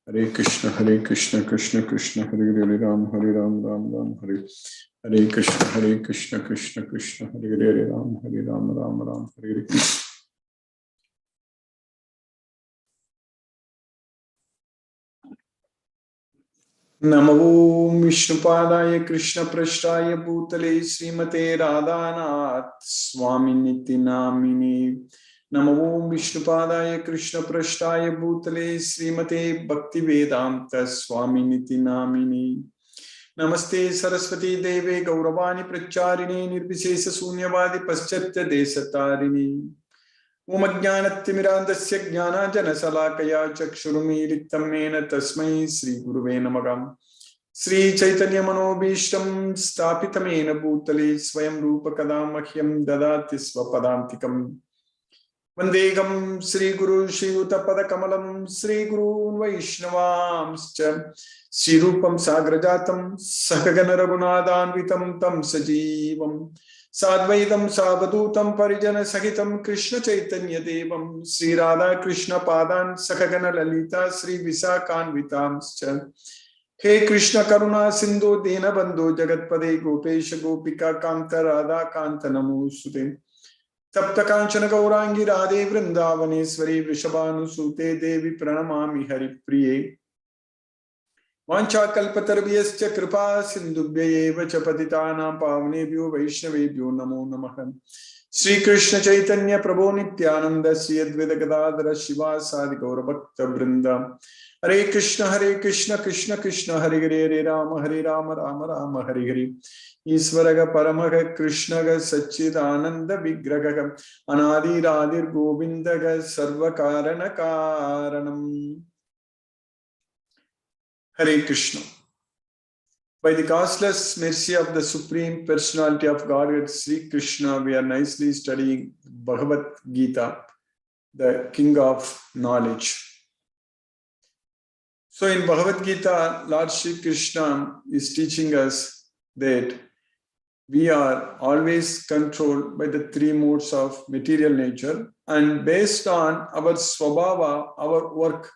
Hare Krishna, Krishna Krishna, Hare Ram, Ram Ram, Hare Krishna, Krishna Krishna, Hare Ram, Ram, Hare. Namo Vishnupadaya Krishna Prashtaya Bhutale Srimate Radhanath Swaminithi Namini. Namo Vishnupadaya Krishna Prashtaya Bhutale Srimate Bhaktivedanta Swaminithi Namini. Namaste Saraswati Deve Gauravani Pracharini Nirvishesha Sunyavadi Paschatya Desatarini. Om Ajnanatimirandasya Jnanajana Salakaya Chakshurumiritam Mena Tasmai Sri Guruve Namagam. Sri Chaitanya Manobhishtam Stapitamena Bhutale Swayam Rupa Kadamahyam Dadati Swapadantikam. Vandegam Sri Guru Shri Utapada Kamalam Sri Guru Vaishnavamscha Sri Rupam Sagrajatam Sakagana Raghunathanvitam Tam Sajivam Sadvaitam Savadutam Parijana Sahitam Krishna Chaitanya Devam Sri Radha Krishna Padan Sakagana Lalita Sri Visakanvitamscha. He Krishna Karuna Sindhu Dena Bandhu Jagatpade Gopesha Gopika Kanta Radha Kanta Namusute Tapta Kanchana Gaurangi Radhe Vrindavaneshwari Vrishabhanusute Devi Pranamami Hari Priye Vancha Kalpatarvyascha Kripa Sindhubhya Cha Patitanam Pavnebhyo Vaishnavebhyo Namo Namaha. Sri Krishna Chaitanya Prabhu Nityananda Sri Advaita Gadadhara Shiva Sadi Gaura Bhakta Vrinda. Hare Krishna Krishna Krishna Hare Hare Hare Rama Rama Hare Hare. Isvaraga Paramaga Krishnaga Satchidananda Vigraga Anadi Radhir Govindaga Sarvakarana Karanam. Hare Krishna. By the causeless mercy of the Supreme Personality of Godhead, Sri Krishna, we are nicely studying Bhagavad Gita, the King of Knowledge. So in Bhagavad Gita, Lord Sri Krishna is teaching us that we are always controlled by the three modes of material nature, and based on our swabhava, our work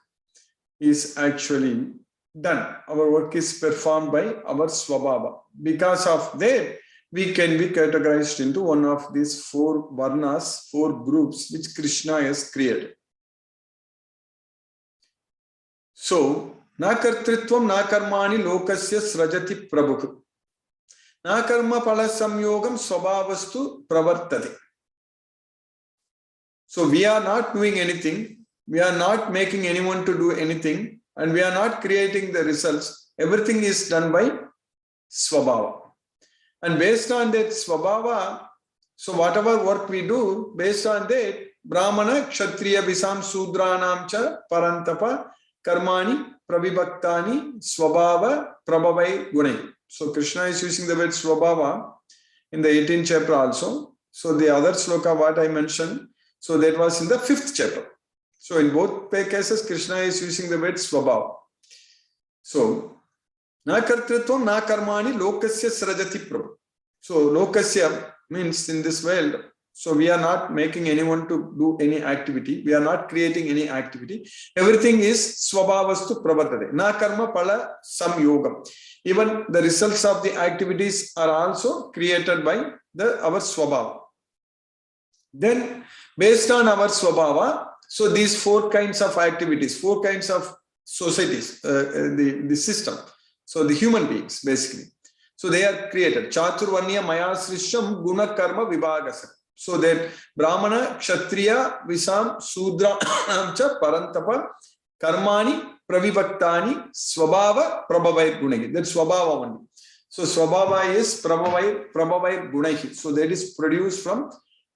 is actually done. Our work is performed by our swabhava. Because of that, we can be categorized into one of these four varnas, four groups which Krishna has created. So, na kartritvam na karmani lokasya srajati prabhu. Na karma pala samyogam swabhavastu pravartade. So we are not doing anything, we are not making anyone to do anything, and we are not creating the results. Everything is done by swabhava. And based on that swabhava, so whatever work we do, based on that, Brahmana, Kshatriya, Visam, Sudranam cha Parantapa, Karmani, Prabhibhaktani, Swabhava, Prabhavai, Gunai. So Krishna is using the word Swabhava in the 18th chapter also. So the other sloka what I mentioned, so that was in the 5th chapter. So in both cases, Krishna is using the word Swabhava. So, na kartritvam na karmani lokasya srajati prabhu. So lokasya means in this world, so we are not making anyone to do any activity. We are not creating any activity. Everything is swabhavastu pravartate. Na karma pala samyogam. Even the results of the activities are also created by our swabhava. Then, based on our swabhava, so these four kinds of activities, four kinds of societies, the system. So the human beings, basically. So they are created. Chaturvanya maya srisham guna karma vibhagasa. So that Brahmana, Kshatriya, Visam, Sudra, cha Parantapa, Karmani, Pravibhaktani, Swabhava, Prabhavai Gunahi. That's Swabhava only. So Swabhava is Prabhavai Gunahi. So that is produced from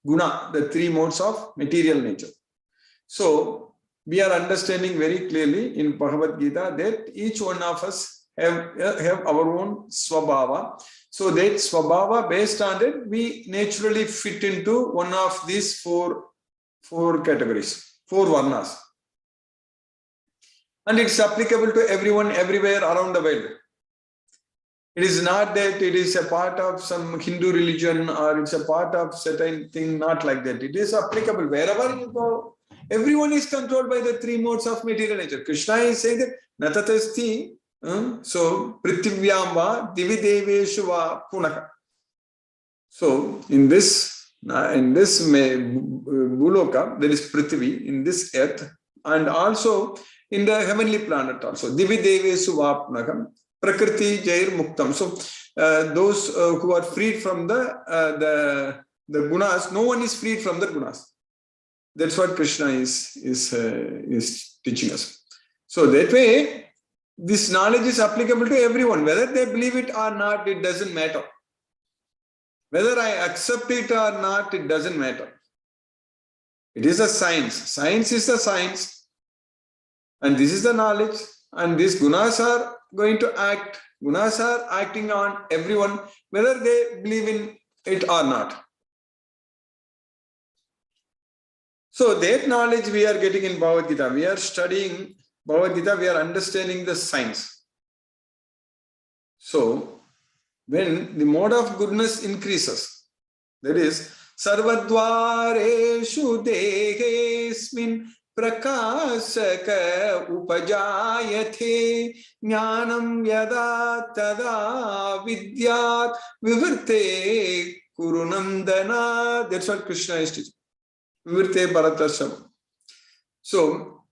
Guna, the three modes of material nature. So we are understanding very clearly in Bhagavad Gita that each one of us have our own Swabhava. So that Swabhava, based on that, we naturally fit into one of these four categories, four varnas. And it's applicable to everyone, everywhere around the world. It is not that it is a part of some Hindu religion or it's a part of certain thing, not like that. It is applicable wherever you go. Everyone is controlled by the three modes of material nature. Krishna is saying that natatasti, so prithivyam va divi deveshu va punaka. So in this Bhuloka, there is Prithvi, in this earth, and also in the heavenly planet also. Divi Devesu Vapnakam, Prakriti Jair Muktam. So those who are freed from the gunas, no one is freed from the gunas. That's what Krishna is teaching us. So that way, this knowledge is applicable to everyone. Whether they believe it or not, it doesn't matter. Whether I accept it or not, it doesn't matter. It is a science. Science is the science. And this is the knowledge. And these gunas are going to act. Gunas are acting on everyone, whether they believe in it or not. So that knowledge we are getting in Bhagavad Gita. We are studying Bhagavad Gita. We are understanding the science. So, when the mode of goodness increases, that is, sarvadvareshu dehesmin prakasaka upajayate jnanam yada tada vidyat vivrte kurunandana. That's what Krishna is teaching. Vivrte bharatasam. So,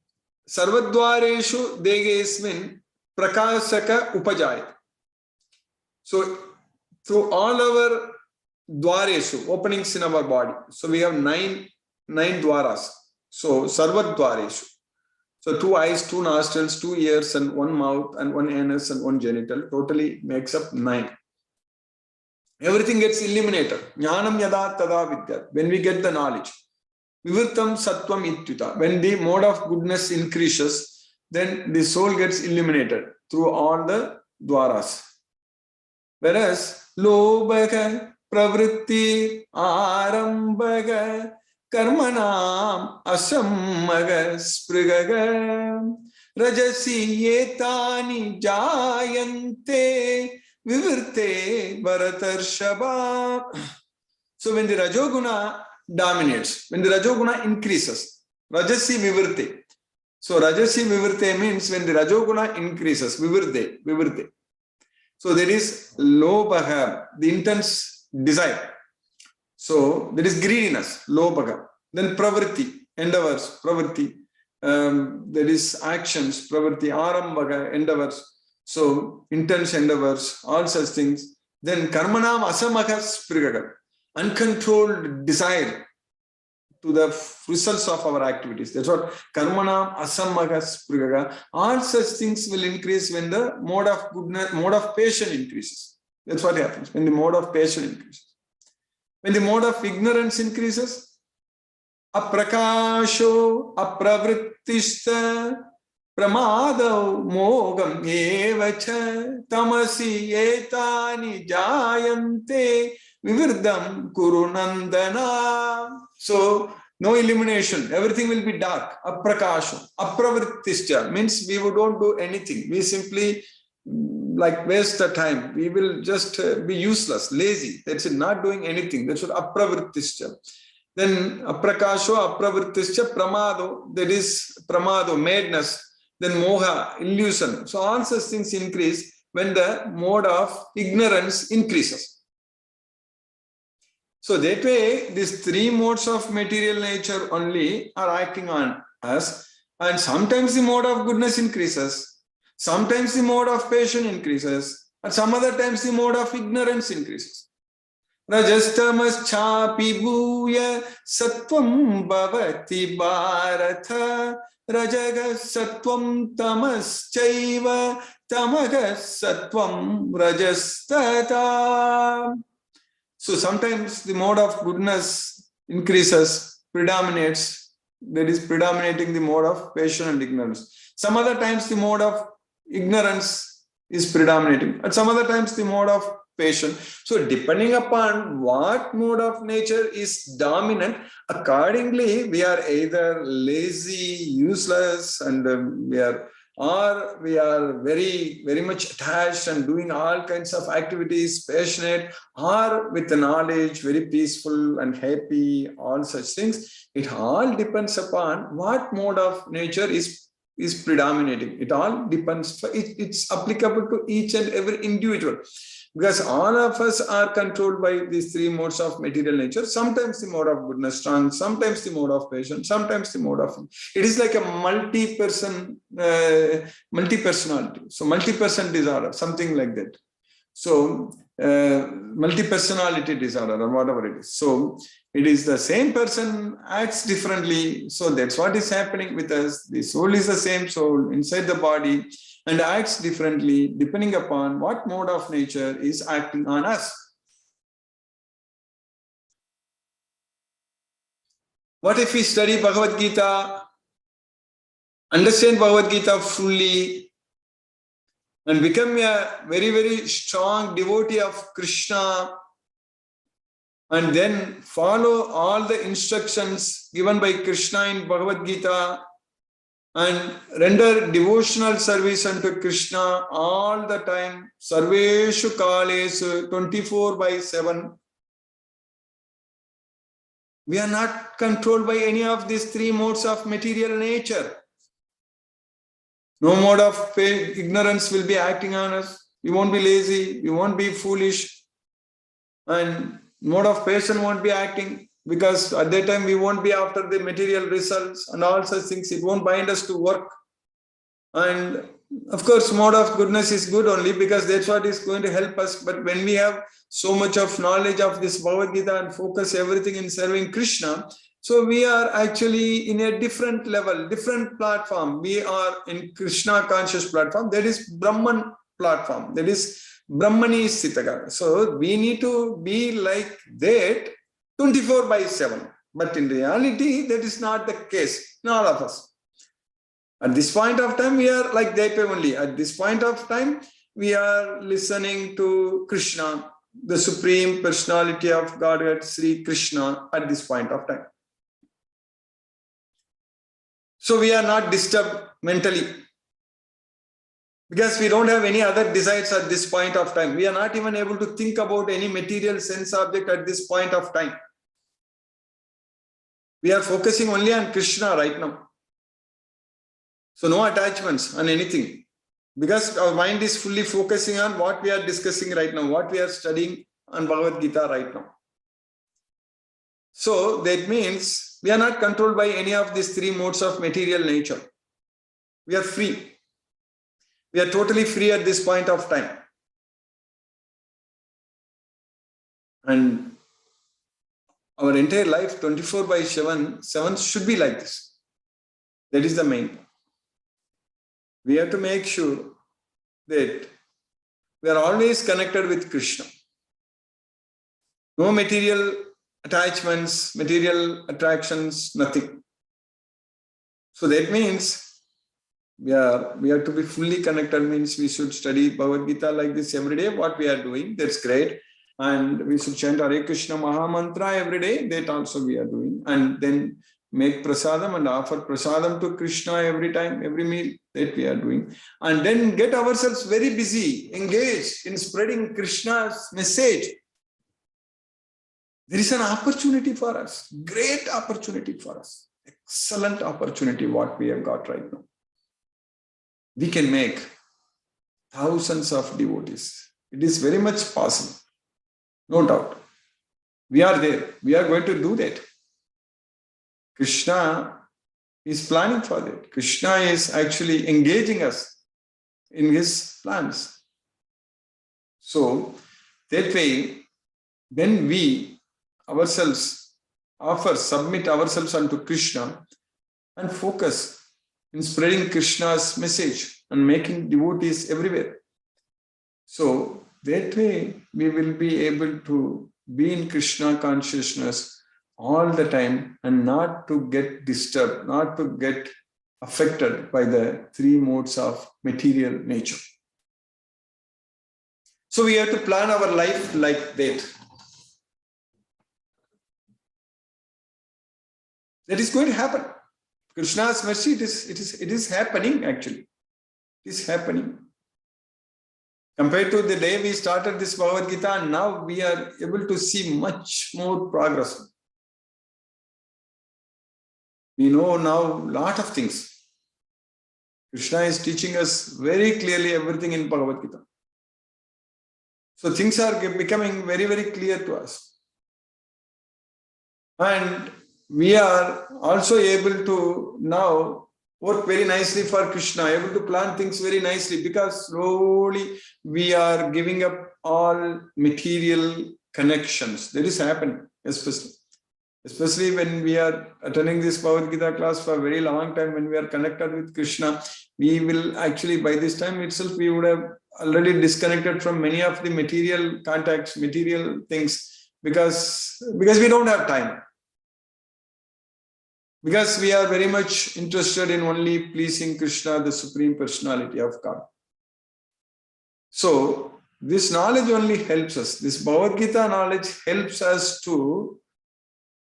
sarvadvareshu dehesmin prakasaka upajayate. So, through all our dwareshu, openings in our body. So, we have nine dwaras. So, sarvat dwareshu. So, 2 eyes, 2 nostrils, 2 ears, and 1 mouth, and 1 anus, and 1 genital. Totally makes up 9. Everything gets eliminated. Jnanam yada tada vidyat. When we get the knowledge. Vivirtam sattvam ityuta. When the mode of goodness increases, then the soul gets illuminated through all the dwaras. Whereas, lobhaga, pravritti, arambhaga, karmanam, asammaga, sprigaga, rajasi etani jayante, vivirte bharatarshava. So when the rajoguna dominates, when the rajoguna increases, rajasi vivirte. So rajasi vivirte means when the rajoguna increases, vivirte. So there is lobhaga, the intense desire. So there is greediness, lobhaga. Then pravritti, endeavors, pravritti. There is actions, pravritti, arambhaga, endeavors. So intense endeavors, all such things. Then karmanam asamaga sprigaga, uncontrolled desire to the results of our activities. That's what karmanam asammaga sprigaga. All such things will increase when the mode of goodness, mode of passion increases. That's what happens when the mode of passion increases. When the mode of ignorance increases, aprakasho apravrittishta pramado mogam evacha tamasi etani jayante vivirdam kurunandana. So, no illumination, everything will be dark. Aprakasha, apravrittischa means we don't do anything. We simply like waste the time. We will just be useless, lazy. That's it, not doing anything. That's what apravrittischa. Then aprakasho, apravrittischa, pramado, that is pramado, madness. Then moha, illusion. So all such things increase when the mode of ignorance increases. So that way, these 3 modes of material nature only are acting on us. And sometimes the mode of goodness increases. Sometimes the mode of passion increases. And some other times the mode of ignorance increases. Rajastamas chapi bhuya sattvam bhavati bharata. Rajaga sattvam tamas chaiva tamaga sattvam rajastata. So sometimes the mode of goodness increases, predominates, that is predominating the mode of passion and ignorance. Some other times the mode of ignorance is predominating, and some other times the mode of passion. So depending upon what mode of nature is dominant, accordingly we are either lazy, useless, and we are or we are very, very much attached and doing all kinds of activities, passionate, or with the knowledge, very peaceful and happy, all such things. It all depends upon what mode of nature is predominating. It all depends. It's applicable to each and every individual. Because all of us are controlled by these three modes of material nature. Sometimes the mode of goodness strong, sometimes the mode of patience, sometimes the mode of... It is like a multi-personality. So multi-person disorder, something like that. So multi-personality disorder or whatever it is. So it is the same person acts differently. So that's what is happening with us. The soul is the same soul inside the body, and acts differently depending upon what mode of nature is acting on us. What if we study Bhagavad Gita, understand Bhagavad Gita fully, and become a very, very strong devotee of Krishna, and then follow all the instructions given by Krishna in Bhagavad Gita, and render devotional service unto Krishna all the time, sarveshu kalesu, 24/7. We are not controlled by any of these three modes of material nature. No mode of ignorance will be acting on us. We won't be lazy, we won't be foolish, and mode of patience won't be acting. Because at that time we won't be after the material results and all such things. It won't bind us to work. And of course, mode of goodness is good only because that's what is going to help us. But when we have so much of knowledge of this Bhagavad Gita and focus everything in serving Krishna, so we are actually in a different level, different platform. We are in Krishna conscious platform. That is Brahman platform. That is Brahmani Sthitaga. So we need to be like that 24/7. But in reality, that is not the case in all of us. At this point of time, we are like that only. At this point of time, we are listening to Krishna, the Supreme Personality of Godhead, Sri Krishna, at this point of time. So we are not disturbed mentally. Because we don't have any other desires at this point of time. We are not even able to think about any material sense object at this point of time. We are focusing only on Krishna right now. So no attachments on anything. Because our mind is fully focusing on what we are discussing right now, what we are studying on Bhagavad Gita right now. So that means we are not controlled by any of these three modes of material nature. We are free. We are totally free at this point of time. And our entire life, 24/7 should be like this. That is the main point. We have to make sure that we are always connected with Krishna. No material attachments, material attractions, nothing. So that means we have to be fully connected, means we should study Bhagavad Gita like this every day, what we are doing, that's great. And we should chant Hare Krishna Maha Mantra every day, that also we are doing. And then make prasadam and offer prasadam to Krishna every time, every meal, that we are doing. And then get ourselves very busy, engaged in spreading Krishna's message. There is an opportunity for us, great opportunity for us, excellent opportunity what we have got right now. We can make thousands of devotees. It is very much possible. No doubt. We are there. We are going to do that. Krishna is planning for that. Krishna is actually engaging us in his plans. So that way, when we ourselves submit ourselves unto Krishna and focus in spreading Krishna's message and making devotees everywhere. So that way we will be able to be in Krishna consciousness all the time and not to get disturbed, not to get affected by the three modes of material nature. So we have to plan our life like that. That is going to happen. Krishna's mercy, it is happening actually. It is happening. Compared to the day we started this Bhagavad Gita, now we are able to see much more progress. We know now a lot of things. Krishna is teaching us very clearly everything in Bhagavad Gita. So things are becoming very, very clear to us. And we are also able to now work very nicely for Krishna, able to plan things very nicely, because slowly we are giving up all material connections. That is happening, especially when we are attending this Bhagavad Gita class for a very long time, when we are connected with Krishna, we will actually, by this time itself, we would have already disconnected from many of the material contacts, material things, because we don't have time. Because we are very much interested in only pleasing Krishna, the Supreme Personality of God. So, this knowledge only helps us. This Bhagavad Gita knowledge helps us to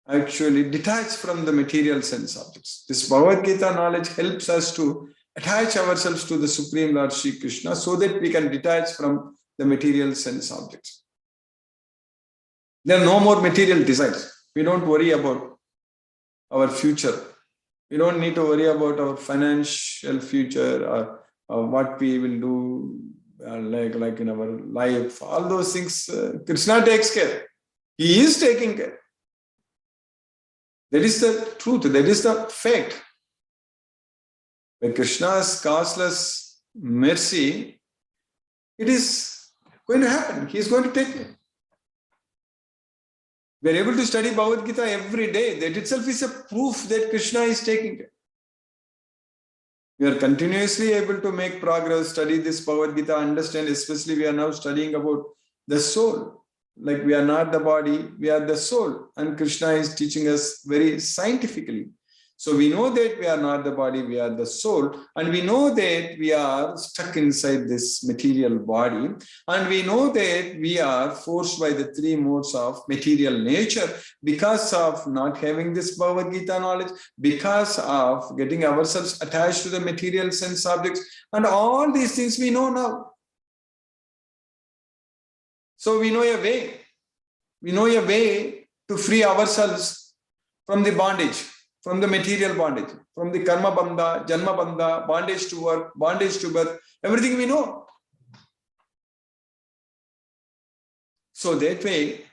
actually detach from the material sense objects. This Bhagavad Gita knowledge helps us to attach ourselves to the Supreme Lord Sri Krishna, so that we can detach from the material sense objects. There are no more material desires. We don't worry about our future. We don't need to worry about our financial future, or what we will do like in our life. All those things, Krishna takes care. He is taking care. That is the truth. That is the fact. By Krishna's causeless mercy, it is going to happen. He is going to take care. We are able to study Bhagavad Gita every day. That itself is a proof that Krishna is taking care. We are continuously able to make progress, study this Bhagavad Gita, understand, especially we are now studying about the soul. Like we are not the body, we are the soul. And Krishna is teaching us very scientifically. So we know that we are not the body, we are the soul. And we know that we are stuck inside this material body. And we know that we are forced by the three modes of material nature because of not having this Bhagavad Gita knowledge, because of getting ourselves attached to the material sense objects. And all these things we know now. So we know a way. We know a way to free ourselves from the bondage, from the material bondage, from the karma bandha, janma bandha, bondage to work, bondage to birth, everything we know. So that way,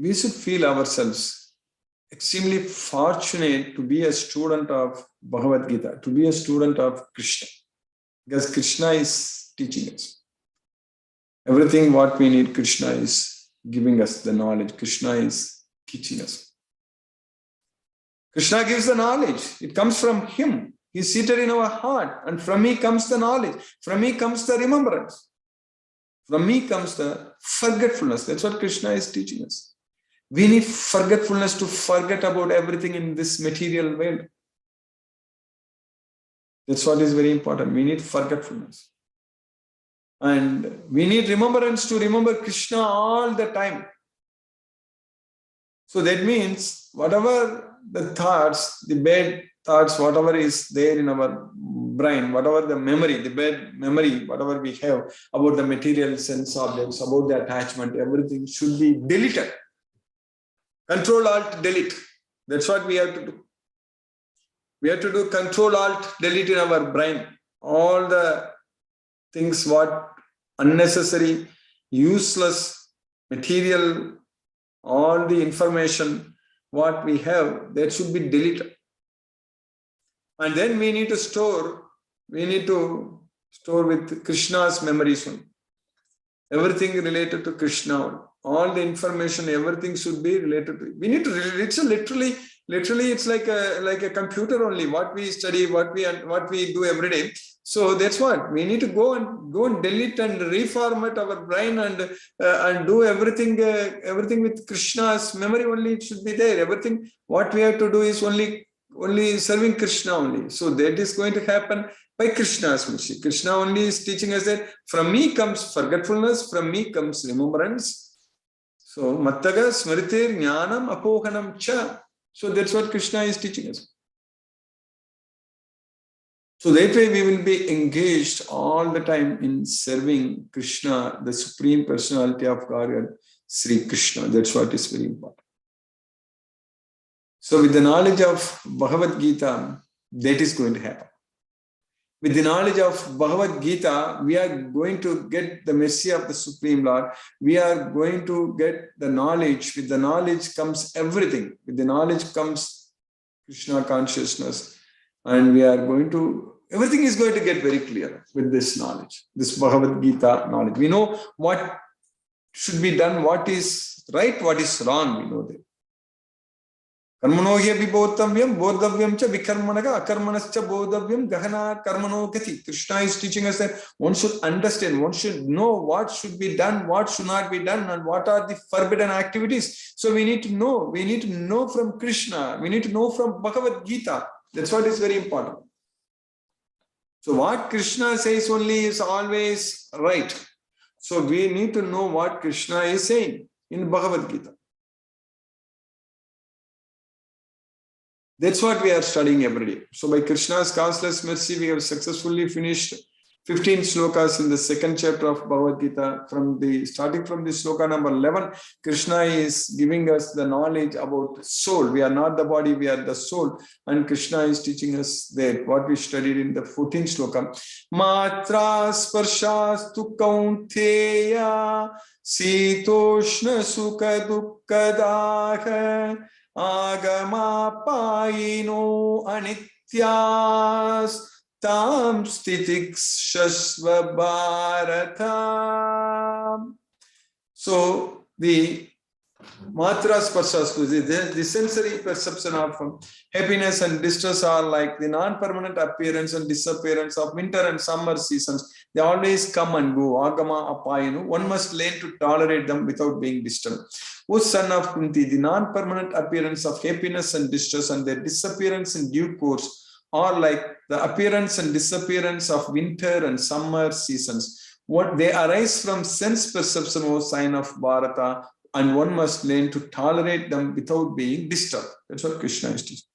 we should feel ourselves extremely fortunate to be a student of Bhagavad Gita, to be a student of Krishna, because Krishna is teaching us. Everything what we need, Krishna is giving us the knowledge. Krishna is teaching us. Krishna gives the knowledge. It comes from Him. He is seated in our heart. And from me comes the knowledge. From me comes the remembrance. From me comes the forgetfulness. That's what Krishna is teaching us. We need forgetfulness to forget about everything in this material world. That's what is very important. We need forgetfulness. And we need remembrance to remember Krishna all the time. So that means whatever the thoughts, the bad thoughts, whatever is there in our brain, whatever the memory, the bad memory, whatever we have about the material sense objects, about the attachment, everything should be deleted. Control, Alt, delete. That's what we have to do. We have to do Control, Alt, delete in our brain. All the things what unnecessary, useless, material, all the information what we have, that should be deleted. And then we need to store with Krishna's memories only. Everything related to Krishna, all the information, everything should be related to it. We need to, it's a literally it's like a computer only, what we study, what we do every day. So that's what we need to go and delete and reformat our brain and do everything with Krishna's memory only. It should be there. Everything what we have to do is only serving Krishna only. So that is going to happen by Krishna's mercy. Krishna only is teaching us that from me comes forgetfulness, from me comes remembrance. So mattaga smritir jnanam apohanam cha. So that's what Krishna is teaching us. So that way we will be engaged all the time in serving Krishna, the Supreme Personality of Godhead, Sri Krishna. That's what is very important. So with the knowledge of Bhagavad Gita, that is going to happen. With the knowledge of Bhagavad Gita, we are going to get the mercy of the Supreme Lord. We are going to get the knowledge. With the knowledge comes everything. With the knowledge comes Krishna consciousness. And we are going to, everything is going to get very clear with this knowledge, this Bhagavad Gita knowledge. We know what should be done, what is right, what is wrong, we know that. Karmanohya vibodhavyam, bodhavyam cha vikarmanaga, akarmanascha bodhavyam, gahana karmano gati. Krishna is teaching us that one should understand, one should know what should be done, what should not be done, and what are the forbidden activities. So we need to know from Krishna, we need to know from Bhagavad Gita. That's what is very important. So what Krishna says only is always right. So we need to know what Krishna is saying in Bhagavad Gita. That's what we are studying every day. So by Krishna's causeless mercy, we have successfully finished 15 slokas in the second chapter of Bhagavad Gita. Starting from the sloka number 11, Krishna is giving us the knowledge about soul. We are not the body, we are the soul. And Krishna is teaching us that what we studied in the 14th sloka. Matra sparshas kaunteya sitoshna sukha dukkadaha agama payino anityas tam stitiks shasva bharata. So the matra sparsas, the sensory perception of happiness and distress are like the non-permanent appearance and disappearance of winter and summer seasons. They always come and go. Agama apayinu. One must learn to tolerate them without being disturbed. O son of Kunti, the non-permanent appearance of happiness and distress and their disappearance in due course are like the appearance and disappearance of winter and summer seasons. What they arise from sense perception, O sign of Bharata, and one must learn to tolerate them without being disturbed. That's what Krishna is teaching.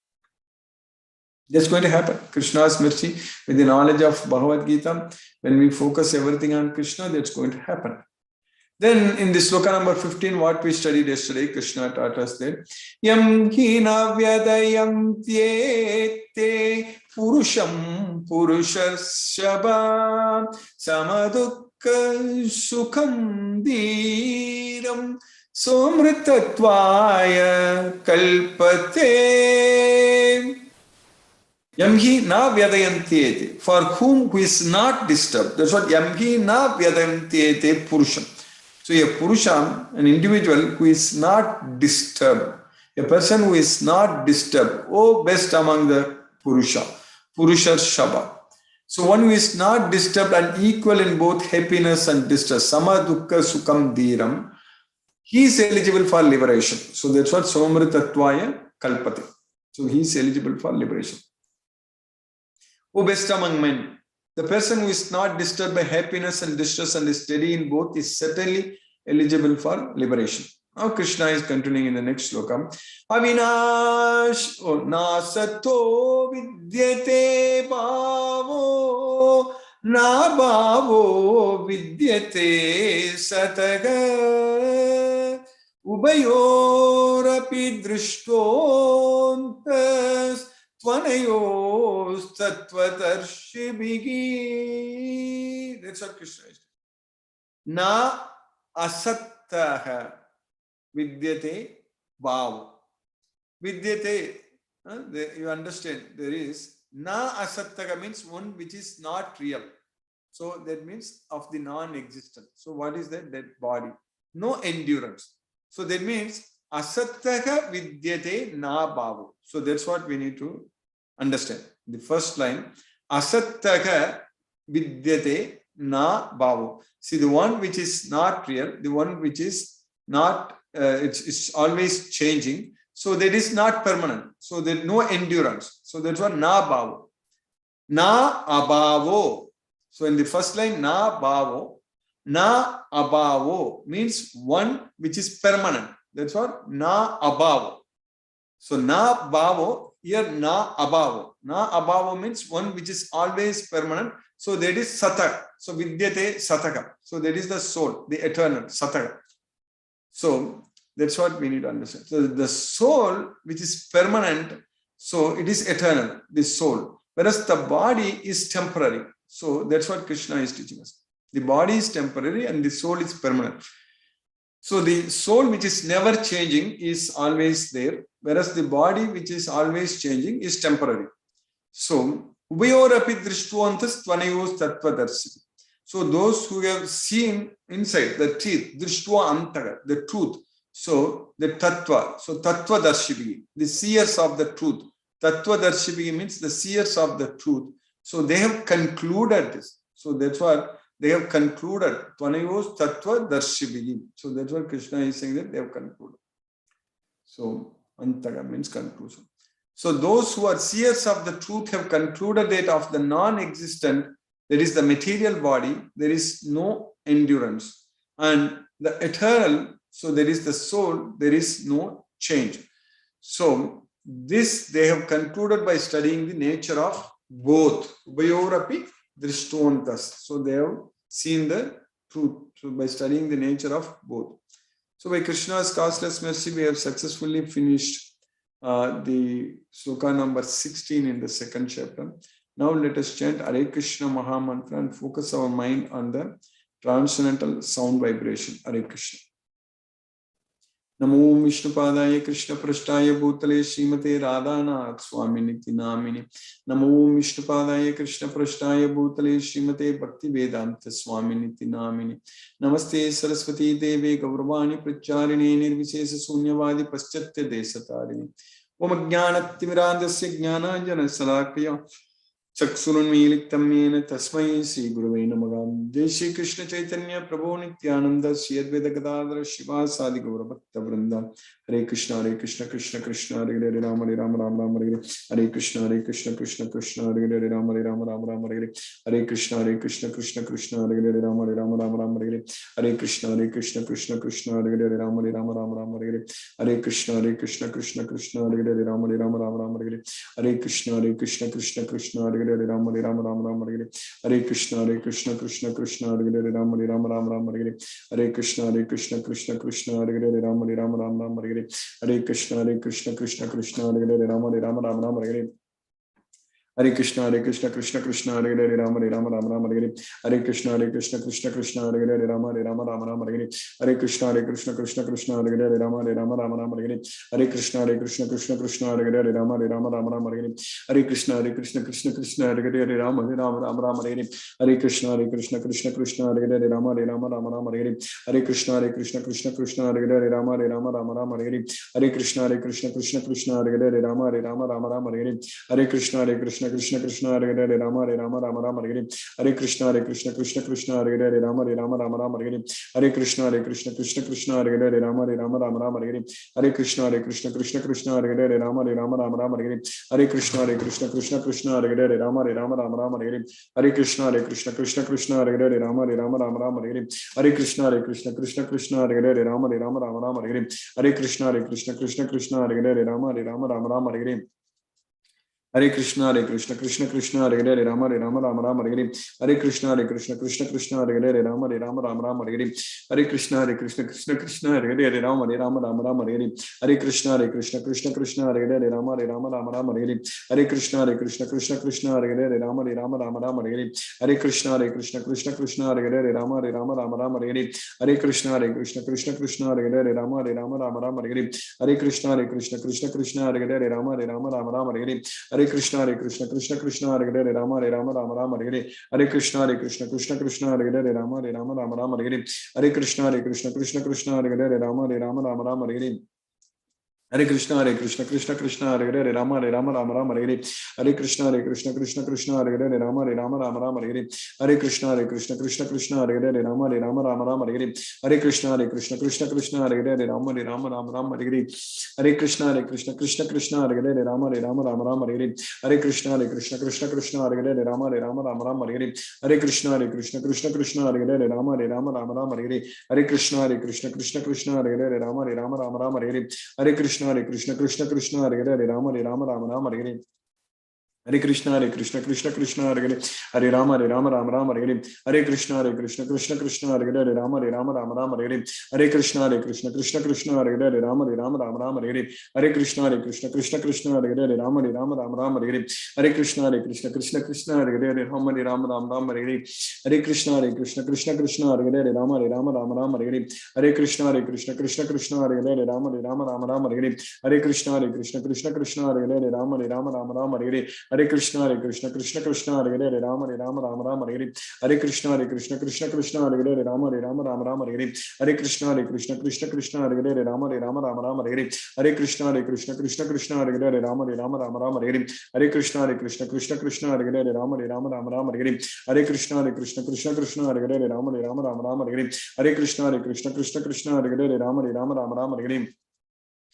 That's going to happen. Krishna's mercy, with the knowledge of Bhagavad Gita, when we focus everything on Krishna, that's going to happen. Then in this sloka number 15, what we studied yesterday, Krishna taught us that Yam hina vyadayam tyete purusham purushashaba samadukka sukham dhiram somritatvaya kalpate. Yamhi na vyadayantyete, for whom who is not disturbed. That's what Yamhi na vyadayantyete purusham. So a Purusha, an individual who is not disturbed, a person who is not disturbed, best among the Purusha, Purusha Shaba. So one who is not disturbed and equal in both happiness and distress, Sama Dukkha Sukham Dhiram, he is eligible for liberation. So that's what Somritatvaya Kalpate. So he is eligible for liberation. O best among men, the person who is not disturbed by happiness and distress and is steady in both is certainly eligible for liberation. Now Krishna is continuing in the next sloka. Avinash nasato vidyate bhavo na bhavo vidyate sataga ubayorapi drishtontas Tvanayos tattvatarshibhigi. That's what Krishna is. Na asattaha vidyate bhava. Vidyate, you understand, there is na asattaha means one which is not real. So that means of the non-existent. So what is that? That body. No endurance. So that means asattaha vidyate na bhava. So that's what we need to understand. The first line, asattaha vidyate na bhavo. See, the one which is not real, the one which is not, it's always changing. So that is not permanent. So there's no endurance. So that's what na bhavo. Na abhavo. So in the first line, na bhavo. Na abhavo means one which is permanent. That's what na abhavo. So na bhavo here na abhava. Na abhava means one which is always permanent. So that is Sataka. So Vidyate Sataka. So that is the soul, the eternal Sataka. So that's what we need to understand. So the soul which is permanent, so it is eternal, this soul. Whereas the body is temporary. So that's what Krishna is teaching us. The body is temporary and the soul is permanent. So the soul which is never changing is always there, whereas the body which is always changing is temporary. So, ubayorapi drishtvantas tvanayos tattvadarshi. So those who have seen inside the teeth, drishtva antaga, the truth. So the tattva, so tattvadarshibhi, the seers of the truth. Tattvadarshibhi means the seers of the truth. So they have concluded this. So that's what they have concluded. Tvanayos tattva darshibhi. So that's what Krishna is saying, that they have concluded. So antaga means conclusion. So those who are seers of the truth have concluded that of the non-existent, there is the material body, there is no endurance. And the eternal, so there is the soul, there is no change. So this they have concluded by studying the nature of both. Ubayorapi drishtvantas. So they have seen the truth. So by studying the nature of both. So by Krishna's causeless mercy, we have successfully finished the sloka number 16 in the second chapter. Now let us chant Hare Krishna Maha Mantra and focus our mind on the transcendental sound vibration. Hare Krishna. Namo Vishnu Padaya Krishna Prashtaya Bhutale Srimate Radhanath Swaminiti Namini. Namo Vishnu Padaya Krishna Prashtaya Bhutale Srimate Bhakti Vedanta Swaminiti Namini. Namaste Saraswati Devi Gauravani Pracharini Nirvishesa Sunyavadi Paschatya Desatarini. Om Jnanatimirandasya Jnananjana Salakaya Chaksurunmilitam Yena Tasmai Sri Gurave Namaha. Jai Shri Krishna Chaitanya Prabhu Nityananda Sri Advaita Gadadhara Shiva Sadi Gaura Bhakta Vrinda. Hare Krishna Krishna Krishna Hare Hare Rama Rama Rama Rama Hare Hare Krishna Krishna Krishna Hare Hare Rama Rama Rama Rama Hare Hare Krishna Krishna Krishna Hare Hare Rama Rama Rama Rama Hare Hare Krishna Krishna Krishna Hare Hare Rama Rama Rama Rama Hare Hare Krishna Krishna Krishna Hare Hare Rama Rama Rama Rama Hare Hare Krishna Krishna Krishna Hare Hare Rama Rama Rama Rama Hare Hare Krishna Krishna Krishna Hare Hare Rama Rama Rama Rama Hare Hare Krishna Krishna Krishna Hare Hare Rama Rama Rama Rama Hare Hare Krishna Krishna Krishna Hare Hare Rama Rama Rama Rama Hare Hare Krishna Krishna Hare Hare Rama Rama Rama Rama Hare Krishna Krishna Krishna Hare Hare Rama Rama Rama Rama Hare Krishna Krishna Hare Hare Rama Rama Rama Rama Hare Krishna Krishna Hare Hare Rama Rama Rama Rama Hare Krishna Krishna Hare Hare Rama Rama Rama Rama Hare Krishna Krishna Hare Hare Rama Rama Rama Rama Hare Krishna Krishna Hare Hare Rama Rama Rama Rama Hare Krishna Krishna Hare Hare Rama Rama Rama Rama Hare Krishna Krishna Hare Hare Rama Rama Rama Rama Hare Krishna Krishna Hare Hare Rama Rama Rama Rama Hare Krishna Krishna Hare Hare Rama Rama Rama Rama Hare Krishna Krishna Hare Hare Rama Rama Rama Rama Hare Krishna Krishna Hare Hare Rama Rama Rama Rama Hare Krishna Krishna Hare Hare Rama Rama Rama Rama Hare Krishna Krishna Hare Hare Rama Rama Rama Rama Hare Krishna Krishna Hare Hare Rama Rama Rama Rama Hare Krishna Krishna Hare Hare Rama Rama Rama Hare Krishna Krishna Hare Hare Rama Rama Rama Hare Krishna Krishna Hare Hare Rama Rama Rama Hare Krishna Krishna Hare Hare Rama Rama Rama Hare Krishna Krishna Hare Hare Rama Rama Rama Hare Krishna Krishna Hare Hare Rama Rama Rama Hare Krishna Krishna Hare Hare Rama Rama Rama Hare Krishna Krishna Hare Hare Rama Rama Rama Hare Krishna Krishna Hare Hare Rama Rama Rama Hare Krishna Krishna Hare Hare Rama Rama Rama Hare Krishna Krishna Hare Hare Rama Rama Rama Hare Krishna Krishna Hare Hare Rama Rama Rama Hare Krishna Krishna Hare Hare Rama Rama Hare Hare Krishna Krishna Hare Hare Rama Rama Hare Krishna Krishna Hare Hare Rama Rama Hare Krishna Krishna Hare Hare Rama Rama Hare Krishna Krishna Hare Hare Rama Rama Hare Krishna Krishna Hare Hare Rama Rama Hare Krishna Krishna Krishna Hare Hare Rama Rama Hare Krishna Krishna Krishna Krishna Hare Hare Hare Rama Rama Rama Rama Hare Hare. Hare Krishna Krishna Krishna Hare Hare Hare Rama Rama Rama Hare Hare. Hare Krishna Krishna Krishna Hare Hare Hare Rama Rama Hare Hare. Hare Krishna Krishna Krishna Hare Hare Hare Rama Rama Hare Hare. Hare Krishna Krishna Krishna Hare Hare Hare Rama Rama Hare Hare. Hare Krishna Krishna Krishna Hare Hare Hare Rama Rama Hare Hare. Hare Krishna Krishna Krishna Hare Hare Hare Rama Rama Hare Hare. Hare Krishna Krishna Krishna Hare Hare Hare Rama Rama Hare Hare. Hare Krishna Krishna Krishna Hare Hare Hare Rama Rama Hare Hare. Hare Krishna Krishna Krishna Hare Hare Hare Rama Rama Hare Hare. Hare Krishna Krishna Krishna Hare Hare Hare Rama Rama Hare Hare. Hare Krishna Krishna Krishna Hare Hare Hare Rama Rama Hare Hare. Hare Krishna Krishna Krishna Hare Hare Hare Rama Rama Hare Hare. Hare Krishna Krishna Krishna Hare Hare Hare Rama Rama Hare Hare. Hare Krishna Krishna Krishna Hare Hare Hare Rama Rama Hare Hare. Hare Krishna Krishna Krishna Hare Hare Hare Rama Rama Hare Hare. Hare Krishna Krishna Hare Hare Hare Rama Rama Hare Hare.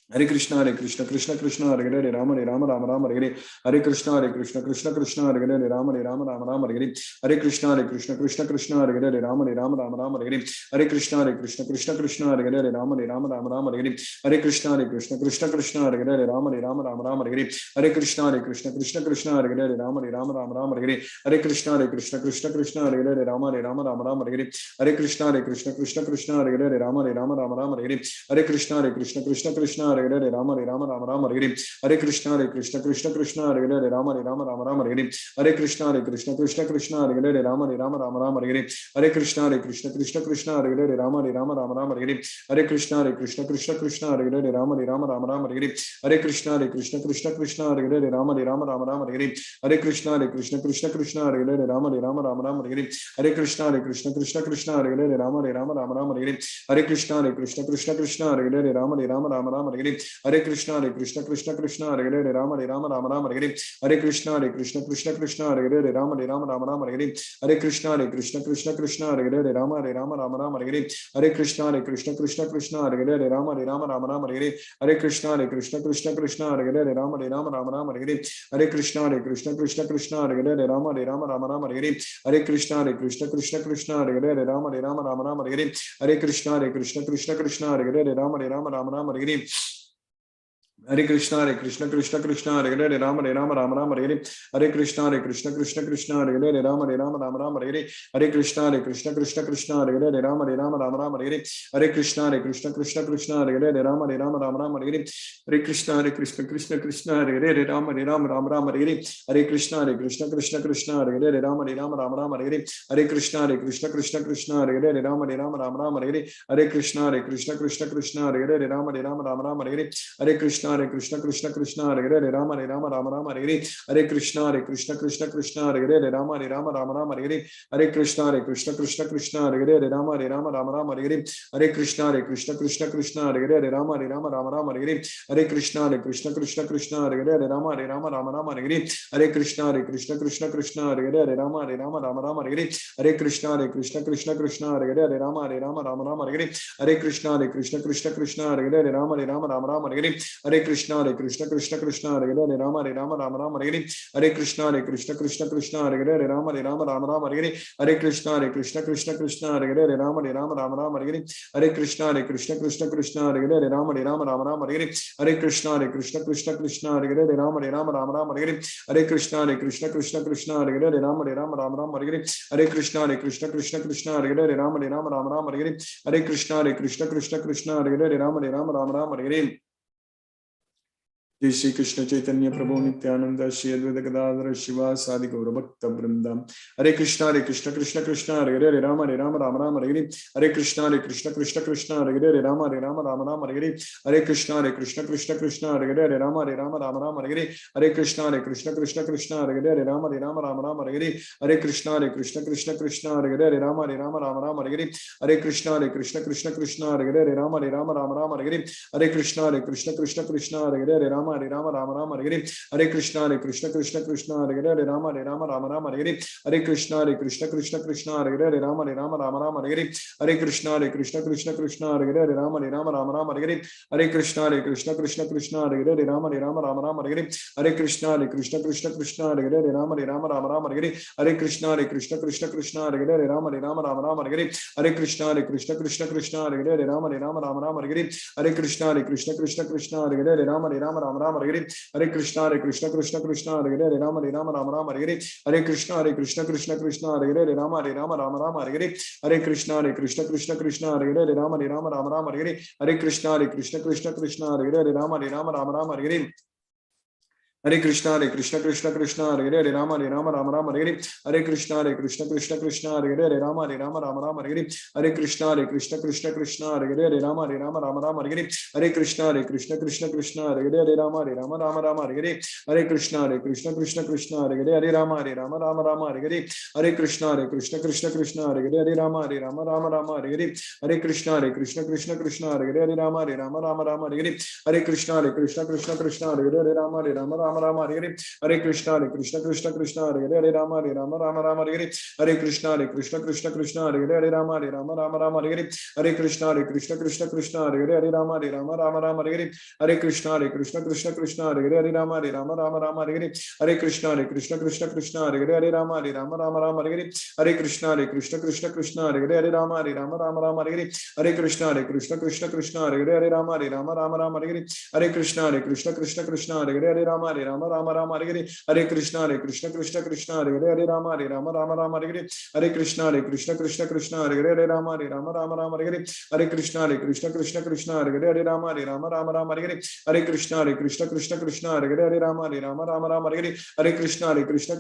Hare Krishna Krishna Krishna Hare Hare Hare Rama Rama Hare Hare. Hare Krishna Krishna Krishna Hare Hare Hare Rama Rama Hare Hare. Hare Krishna Krishna Krishna Hare Hare Hare Rama Rama Hare Hare. Hare Krishna Krishna Krishna Hare Hare Hare Rama Rama Hare Hare. Hare Krishna Krishna Krishna Hare Hare Hare Rama Rama Hare Hare. Hare Krishna Krishna Krishna Hare Hare Hare Rama Rama Hare Hare. Hare Krishna Krishna Krishna Hare Hare Hare Rama Rama Hare Hare. Hare Krishna Krishna Krishna Hare Hare Rama Rama Hare Hare. Hare Krishna Krishna Krishna Hare Hare Rama Rama Hare Hare. Hare Krishna Krishna Krishna Hare Hare Rama Rama Hare Hare. Hare Krishna Krishna Krishna Hare Hare Rama Rama Hare Hare. Hare Krishna Krishna Krishna Hare Hare Rama Rama Hare Hare. Hare Krishna Krishna Krishna Hare Hare Rama Rama Hare Hare. Hare Krishna Krishna Krishna Hare Hare Rama Rama Hare Hare. Hare Krishna Krishna Krishna Hare Hare Rama Rama Hare Hare. Hare Krishna Krishna Krishna Hare Hare Rama Rama Hare Hare. Hare Krishna Krishna Krishna Hare Hare Rama Rama Hare Hare. Hare Krishna Krishna Krishna Hare Hare Rama Rama Hare Hare. Hare Krishna Krishna Krishna Hare Hare Rama Rama Hare Hare. Hare Krishna Krishna Krishna Hare Hare Rama Rama Hare Hare. Hare Krishna Krishna Krishna Hare Hare Rama Rama Hare Hare. Hare Krishna Krishna Krishna Hare Hare Rama Rama Hare Hare. Hare Krishna Krishna Krishna Hare Hare Rama Rama Hare Hare. Hare Krishna Krishna Krishna Hare Hare Rama Rama Hare Hare. Hare Krishna Krishna Hare Hare Rama Rama Hare Hare. Hare Krishna Krishna Krishna Hare Hare Rama Rama Hare Hare. Hare Krishna Krishna Krishna Hare Hare Rama Rama Hare Hare. Hare Krishna Krishna Krishna Hare Hare Rama Rama Hare Hare. Hare Krishna Krishna Hare Hare Rama Rama Hare Hare. Hare Krishna Krishna Krishna Hare Hare Rama Rama Hare Hare. Hare Krishna Krishna Krishna Hare Hare Rama Rama Hare Hare. Hare Krishna Krishna Krishna Hare Hare Rama Rama Hare Hare. Hare Krishna Krishna Krishna Hare Hare Rama Rama Hare Hare. Hare Krishna Krishna Krishna Hare Hare Rama Rama Hare Hare. Hare Krishna Krishna Krishna Hare Hare Rama Rama Hare Hare. Hare Krishna Krishna Krishna Hare Hare Rama Rama Hare Hare. Hare Krishna Krishna Krishna Hare Hare Rama Rama Hare Hare. Hare Krishna Krishna Krishna Hare Hare Rama Rama Hare Hare. Hare Krishna Krishna Krishna Hare Hare Rama Rama Hare Hare. Hare Krishna Krishna Krishna Hare Hare Rama Rama Hare Hare. Hare Krishna Krishna Krishna Hare Hare Rama Rama Hare Hare. Hare Krishna Krishna Krishna Hare Hare Rama Rama Hare Hare. Hare Krishna Krishna Krishna Hare Hare Rama Rama Hare Hare. Hare Krishna Krishna Krishna Hare Hare Rama Rama Hare Hare. Hare Krishna Krishna Krishna Hare Hare Rama Rama Hare Hare. Hare Krishna Krishna Krishna Hare Hare Rama Rama Hare Hare. Hare Krishna Krishna Krishna Hare Hare Rama Rama Hare Hare. Hare Krishna Krishna Krishna Hare Hare Rama Rama Hare Hare. Jai Shri Krishna Chaitanya Prabhu Nityananda Shri Advaita Gadadhara Shiva Sadi Gaura Bhakta Vrindam. Hare Krishna Krishna Hare Hare Rama Rama Hare Hare. Hare Krishna Krishna Hare Hare Rama Rama Hare Hare. Hare Krishna Krishna Hare Hare Rama Rama Hare Hare. Hare Krishna Krishna Hare Hare Rama Rama Hare Hare. Hare Krishna Krishna Hare Hare Rama Rama Hare Hare. Hare Krishna Krishna Hare Hare Rama Rama Hare Hare. Hare Krishna Krishna Hare Hare Rama Rama Hare Hare. Hare Krishna Krishna Hare Hare Rama Rama Hare Rama Rama Rama Hare Hare Hare Krishna Krishna Krishna Hare Hare Hare Rama Rama Rama Hare Hare Hare Krishna Krishna Krishna Hare Hare Hare Rama Rama Hare Hare Hare Krishna Krishna Krishna Hare Hare Hare Rama Rama Hare Hare Hare Krishna Krishna Krishna Hare Hare Hare Rama Rama Hare Hare Hare Krishna Krishna Krishna Hare Hare Hare Rama Rama Hare Hare Hare Krishna Krishna Krishna Hare Hare Hare Rama Rama Hare Hare Hare Krishna Krishna Krishna Hare Hare Hare Rama Rama Hare Hare Hare Krishna Krishna Krishna Hare Hare Hare Rama Rama Hare Hare Hare Krishna Krishna Krishna Hare Hare Hare Rama Rama Hare Hare Hare Krishna Krishna Krishna Hare Hare Hare Rama Rama Hare Hare Hare Krishna Krishna Krishna Hare Hare Hare Rama Rama Hare Hare Hare Krishna Krishna Krishna Hare Hare Hare Rama Rama Hare Hare Hare Krishna Krishna Krishna Hare Hare Hare Rama Rama Hare Hare Hare Krishna Krishna Krishna Hare Hare Hare Rama Rama Hare Hare Hare Krishna Krishna Krishna Hare Hare Hare Rama Rama Hare Hare Hare Krishna Krishna Krishna Hare Hare Hare Rama Rama Hare Hare Hare Krishna Krishna Krishna Hare Hare Hare Rama Rama Hare Hare Hare Krishna Krishna Krishna Hare Hare Hare Rama Rama Hare Hare Hare Krishna Krishna Krishna Hare Hare Hare Rama Rama Hare Hare Hare Krishna Krishna Krishna Hare Hare Hare Rama Rama Hare Hare Hare Krishna Krishna Krishna Hare Hare Hare Rama Rama Hare Hare Hare Krishna Krishna Krishna Hare Hare Hare Rama Rama Hare Hare Hare Krishna Krishna Krishna Hare Hare Hare Rama Rama Hare Hare Hare Krishna Krishna Krishna Hare Hare Hare Rama Rama Hare Hare Hare Krishna Krishna Krishna Hare Hare Hare Rama Rama Hare Hare Hare Krishna Krishna Krishna Hare Hare Hare Rama Rama Hare Hare Hare Krishna Krishna Krishna Hare Hare Hare Rama Rama Hare Hare Hare Krishna Krishna Krishna Hare Hare Hare Rama Rama Hare Hare Hare Krishna Krishna Krishna Hare Hare Hare Rama Rama Hare Hare Hare Krishna Krishna Krishna Hare Hare Hare Rama Rama Hare Hare Hare Krishna Krishna Krishna Hare Hare Hare Rama Rama Hare Hare Hare Krishna Krishna Krishna Hare Hare Hare Rama Rama Hare Hare Hare Krishna Krishna Krishna Hare Hare Hare Rama Rama Hare Hare Hare Krishna Krishna Krishna Hare Hare Hare Rama Rama Hare Hare Hare Krishna Krishna Krishna Hare Hare Hare Rama Rama Hare Hare Hare Krishna Krishna Krishna Hare Hare Hare Rama Rama Hare Hare Hare Krishna Krishna Krishna Hare Hare Hare Rama Rama Hare Hare Hare Krishna Krishna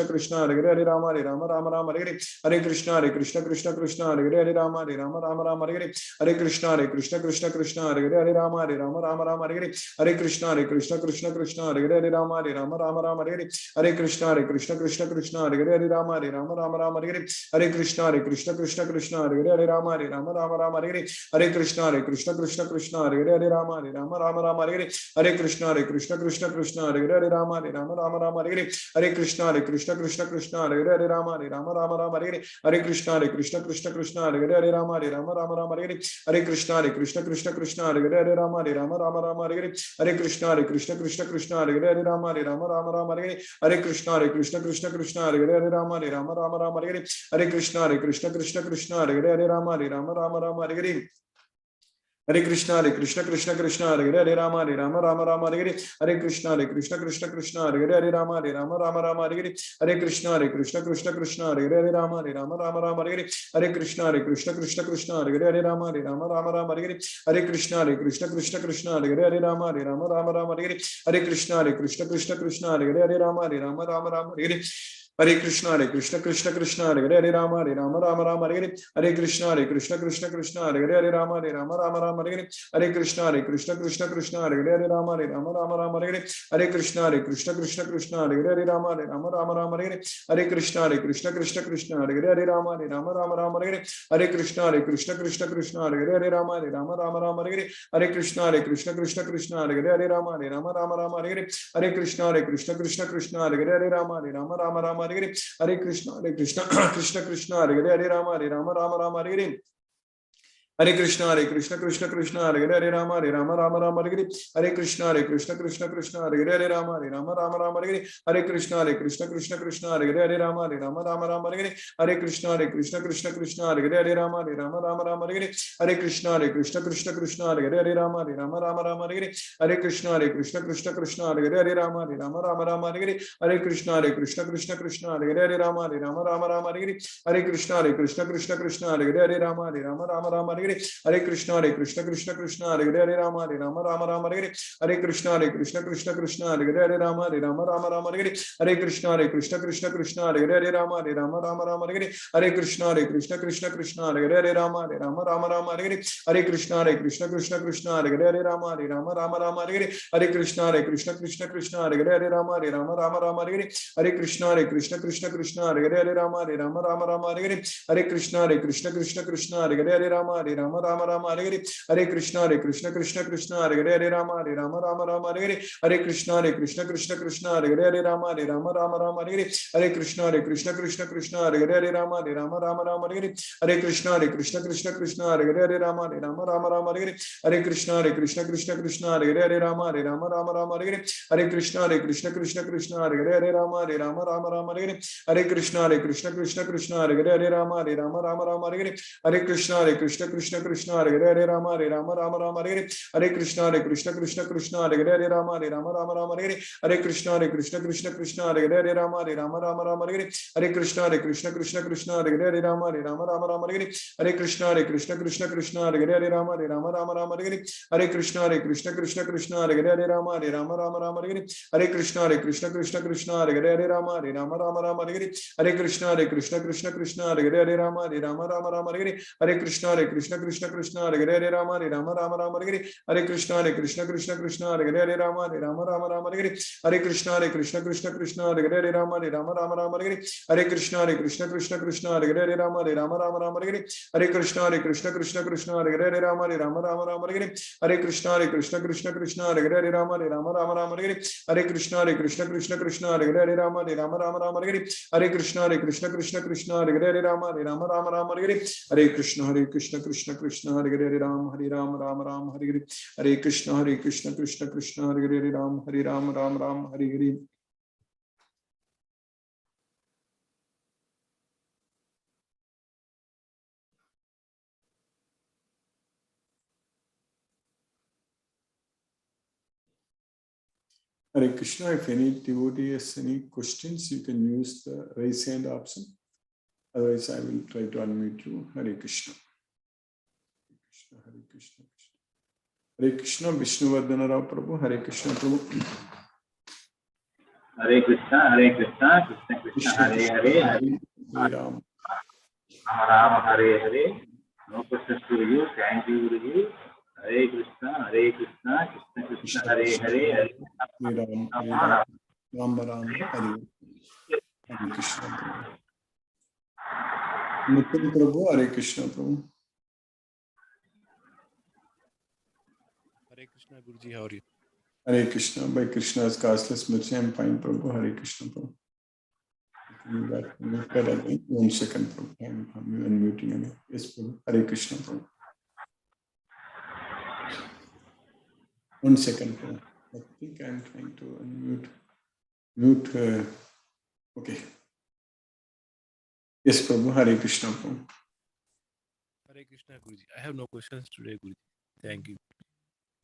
Krishna Hare Hare Hare Rama Rama Hare Hare Hare Krishna Krishna Krishna Hare Hare Hare Rama Rama Hare Hare Hare Krishna Krishna Krishna Hare Hare Hare Rama Rama Hare Hare Hare Krishna Krishna Krishna Hare Hare Hare Rama Rama Hare Hare Hare Krishna Krishna Krishna Hare Hare Hare Rama Rama Hare Hare Hare Krishna Krishna Krishna Hare Hare Hare Rama Rama Hare Hare Hare Krishna Krishna Krishna Hare Hare Hare Rama Rama Hare Hare Hare Krishna Krishna Krishna Hare Hare Hare Rama Rama Hare Hare Hare Krishna Krishna Krishna Hare Hare Hare Rama Rama Hare Hare Hare Krishna Krishna Krishna Hare Hare Hare Rama Rama Hare Hare Hare Krishna Krishna Hare Hare Rama Rama Hare Hare Hare Krishna Krishna Krishna Hare Hare Rama Rama Hare Hare Hare Krishna Krishna Krishna Hare Hare Rama Rama Hare Hare Hare Krishna Krishna Krishna Hare Hare Rama Rama Hare Hare Hare Krishna Krishna Krishna Hare Hare Rama Rama Hare Hare Hare Krishna Krishna Krishna Hare Hare Rama Rama Hare Hare Hare Krishna Krishna Hare Hare Rama Rama Hare Hare Hare Krishna Krishna Krishna Hare Hare Rama Rama Hare Hare Hare Krishna Krishna Krishna Hare Hare Rama Rama Hare Hare Hare Krishna Krishna Krishna Hare Hare Rama Rama Hare Hare Hare Krishna Krishna Krishna Hare Hare Rama Rama Hare Hare Hare Krishna Krishna Krishna Hare Hare Rama Rama Hare Hare Hare Krishna Krishna Krishna Hare Hare Rama Rama Hare Hare Hare Krishna Krishna Krishna Hare Hare Rama Rama Hare Hare Hare Krishna Krishna Hare Hare Rama Rama Hare Hare Hare Krishna Krishna Hare Hare Rama Rama Hare Hare Hare Krishna Krishna Krishna Hare Hare Rama Rama Hare Hare Hare Krishna Krishna Krishna Hare Hare Rama Rama Hare Hare Hare Krishna Krishna Krishna Hare Hare Rama Rama Hare Hare Hare Krishna Krishna Krishna Hare Hare Rama Rama Hare Hare Hare Krishna Krishna Krishna Hare Hare Rama Rama Hare Hare Hare Krishna Krishna Krishna Hare Hare Rama Rama Hare Hare Hare Krishna Krishna Krishna Hare Hare Rama Rama Hare Hare Hare Krishna Krishna Hare Hare Rama Rama Hare Hare Hare Krishna Krishna Krishna Hare Hare Rama Rama Hare Hare Hare Krishna Krishna Krishna Hare Hare Rama Rama Hare Hare Hare Krishna Krishna Krishna Hare Hare Rama Rama Hare Hare Hare Krishna Krishna Krishna Hare Hare Rama Rama Hare Hare Hare Krishna Krishna Krishna Hare Hare Rama Rama Hare Hare Hare Krishna Krishna Krishna Hare Hare Rama Rama Hare Hare Hare Krishna Krishna Krishna Hare Hare Rama Hare Rama Rama Rama Hare Hare, Hare Krishna Krishna Krishna Hare Hare, Hare Rama Rama Rama Hare Hare, Hare Krishna Krishna Krishna Hare Hare, Hare Rama Rama Rama Hare Hare, Hare Krishna Krishna Krishna Hare Hare, Hare Rama Rama Hare Hare, Hare Krishna Krishna Krishna Hare Hare, Hare Rama Rama Hare Hare, Hare Krishna Krishna Krishna Hare Hare, Hare Rama Rama Hare Hare, Hare Krishna Krishna Krishna Hare Hare, Hare Rama Rama Hare Hare, Hare Krishna Krishna Krishna Hare Hare, Hare Rama Rama Hare Hare, Hare Krishna Krishna Krishna Hare Hare, Hare Rama Rama Hare Hare, Hare Krishna Krishna Krishna Hare Hare, Hare Rama Rama Hare Hare, Hare Krishna Krishna Krishna Hare Hare, Hare Rama Rama Hare Hare, Hare Krishna Krishna Krishna Hare Hare, Hare Rama Rama Hare Hare, Hare Krishna Krishna Krishna Hare Hare, Hare Rama Rama Hare Hare, Hare Krishna Krishna Krishna Hare Hare, Hare Rama Rama Hare Hare, Hare Krishna Krishna Krishna Hare Hare, Hare Rama Rama Hare Hare, Hare Krishna Krishna Krishna Hare Hare, Hare Rama Rama Hare Hare, Hare Krishna Krishna Krishna Hare Hare, Hare Rama Rama Hare Hare, Hare Krishna Krishna Krishna Hare Hare, Hare Rama Rama Hare Hare, Hare Krishna Krishna Krishna Hare Hare, Hare Rama Rama Hare Hare, Hare Krishna Krishna Krishna Hare Hare, Hare Rama Rama Hare Hare, Hare Krishna Krishna Krishna Hare Hare, Hare Rama Rama Hare Hare, Hare Krishna Krishna Krishna Hare Hare, Hare Rama Rama Hare Hare, Hare Krishna Krishna Krishna Hare Hare, Hare Rama Rama Hare Hare, Hare Krishna Krishna Krishna Hare Hare, Hare Rama Rama Hare Hare, Hare Krishna Krishna Krishna Hare Hare, Hare Ram Ram Hare Hare, Hare Krishna Krishna Krishna Hare Hare, Hare Ram Ram Hare Hare. Hare Krishna, if any devotee has any questions, you can use the raise hand option. Otherwise, I will try to unmute you. Hare Krishna. Hare Krishna. Hare Krishna, Vishnuvardhana Rao Prabhu. Hare Krishna Prabhu. Hare Krishna, Krishna Krishna, Hare Hare, Hare Ram. Rama Hare Hare. No questions to you. Thank you, Guruji. Hare Krishna, Krishna Krishna, Hare Hare, Hare Ram, Ram, Hare Krishna Prabhu. Nitin Prabhu, Hare Krishna Prabhu. Hare Krishna, Guruji, how are you? Hare Krishna, by Krishna's causeless mercy, I am fine, Prabhu. Hare Krishna Prabhu. One second, Prabhu. I am unmuting again. Yes, Prabhu. Hare Krishna Prabhu. 1 second, Prabhu. I think I am trying to unmute. Okay. Yes, Prabhu. Hare Krishna Prabhu. Hare Krishna, Guruji. I have no questions today, Guruji. Thank you.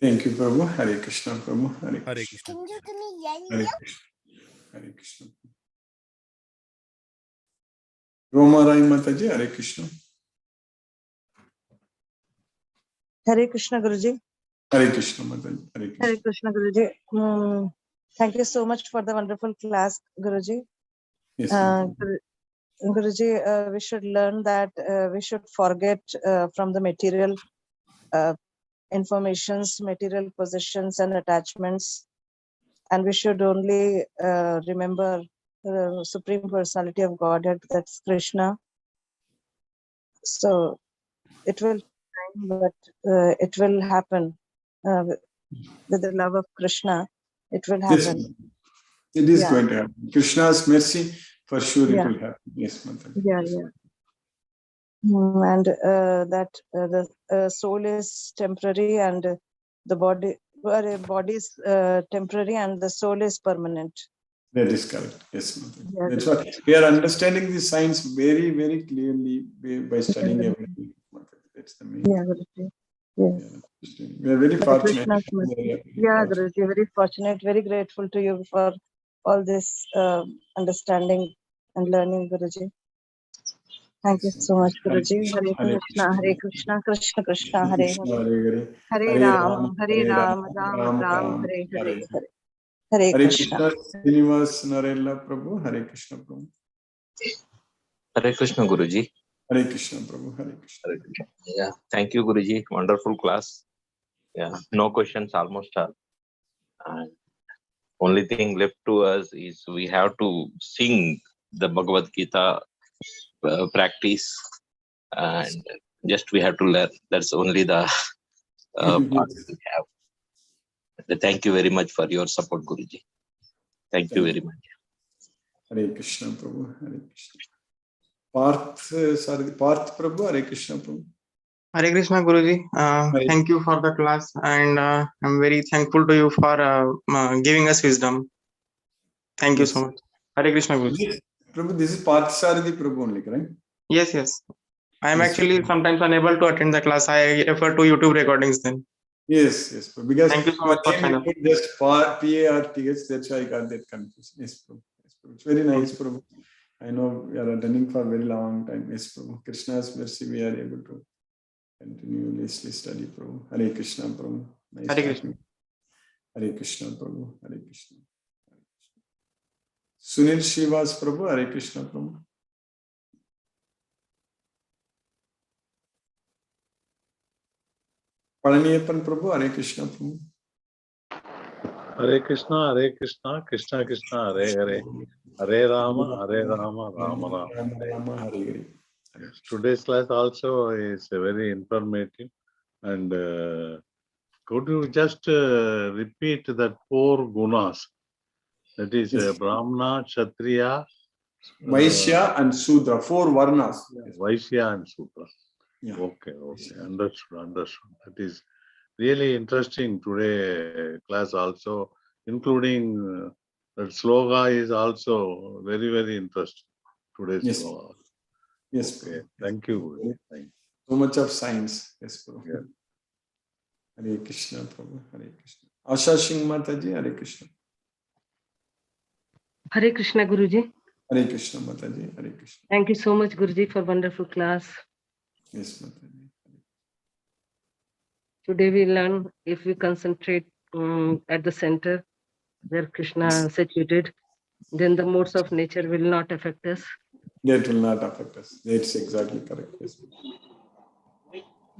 Thank you, Prabhu. Hare Krishna Prabhu. Hare Krishna. Hare Krishna. Hare Krishna. Roma Rai Mataji, Hare Krishna. Hare Krishna, Guruji. Hare Krishna Mataji. Hare Krishna. Hare Krishna, Guruji. Thank you so much for the wonderful class, Guruji. Yes, Guruji, we should learn that we should forget from the material informations, material possessions and attachments, and we should only remember the Supreme Personality of Godhead, that's Krishna. So it will, but it will happen with the love of Krishna. It will happen. yes, it is going to happen. Krishna's mercy, for sure it will happen. Yes, Mataji. Yeah. And that the soul is temporary and the body is temporary and the soul is permanent. That is correct. Yes, Mataji. Yeah. That's what we are understanding the science very, very clearly by studying everything. That's the main. Yeah, Guruji. Yes. We are very fortunate. Yeah, Guruji, very fortunate, very grateful to you for all this understanding and learning, Guruji. Thank you so much, Guruji. Hare Krishna, Krishna Krishna, Hare Hare. Hare Ram, Ram Ram, Hare Hare. Hare Krishna. Srinivas Narella Prabhu, Hare Krishna Prabhu. Hare Krishna, Guruji. Hare Krishna Prabhu, Hare Krishna. Hare Krishna. Yeah, thank you, Guruji. Wonderful class. Yeah, no questions almost all. And only thing left to us is we have to sing the Bhagavad Gita practice and Just we have to learn. That's only the part we have. Thank you very much for your support, Guruji. Thank you very much. Hare Krishna, Prabhu. Hare Krishna. Parth Prabhu, Hare Krishna, Prabhu. Hare Krishna Guruji, thank you for the class, and I'm very thankful to you for giving us wisdom. Thank you so much. Hare Krishna Guruji. Yes, Prabhu, this is Parth Saradi Prabhu only, correct? Yes, yes. I am Yes. actually sometimes unable to attend the class. I refer to YouTube recordings then. Yes, yes, Prabhu. Because Thank you so much for your name signing. is put just PARTH, that's why I got that confusion. Yes, Prabhu. Yes, Prabhu. It's very nice, Prabhu. I know we are attending for a very long time. Yes, Prabhu. Krishna's mercy, we are able to continuously study, Prabhu. Hare Krishna, Prabhu. Nice Hare Krishna. Hare Krishna, Prabhu. Hare Krishna. Sunil Srivas, Prabhu. Hare Krishna, Prabhu. Palaniappan, Prabhu. Hare Krishna, Prabhu. Hare Krishna, Krishna Krishna, Hare Hare, Hare Rama, Rama Rama. Rama, Hare Hare. Yes, today's class also is very informative. And could you just repeat that 4 gunas? That is Yes. Brahmana, Kshatriya, Vaishya and Sudra, 4 varnas. Vaishya and Sudra. Yeah. Okay, understood. That is really interesting today class also, including that sloga is also very, very interesting. Today's Yes. sloga. Yes, Okay, Prabhu. thank you. Thank you. So much of science. Yes, Prabhu. Yeah. Hare Krishna, Prabhu. Hare Krishna. Asha Singh Mataji, Hare Krishna. Hare Krishna Guruji. Hare Krishna, Mataji. Hare Krishna. Thank you so much Guruji for wonderful class. Yes, Mataji. Today we learn if we concentrate at the center where Krishna is situated, then the modes of nature will not affect us. That will not affect us. That's exactly correct. Yes.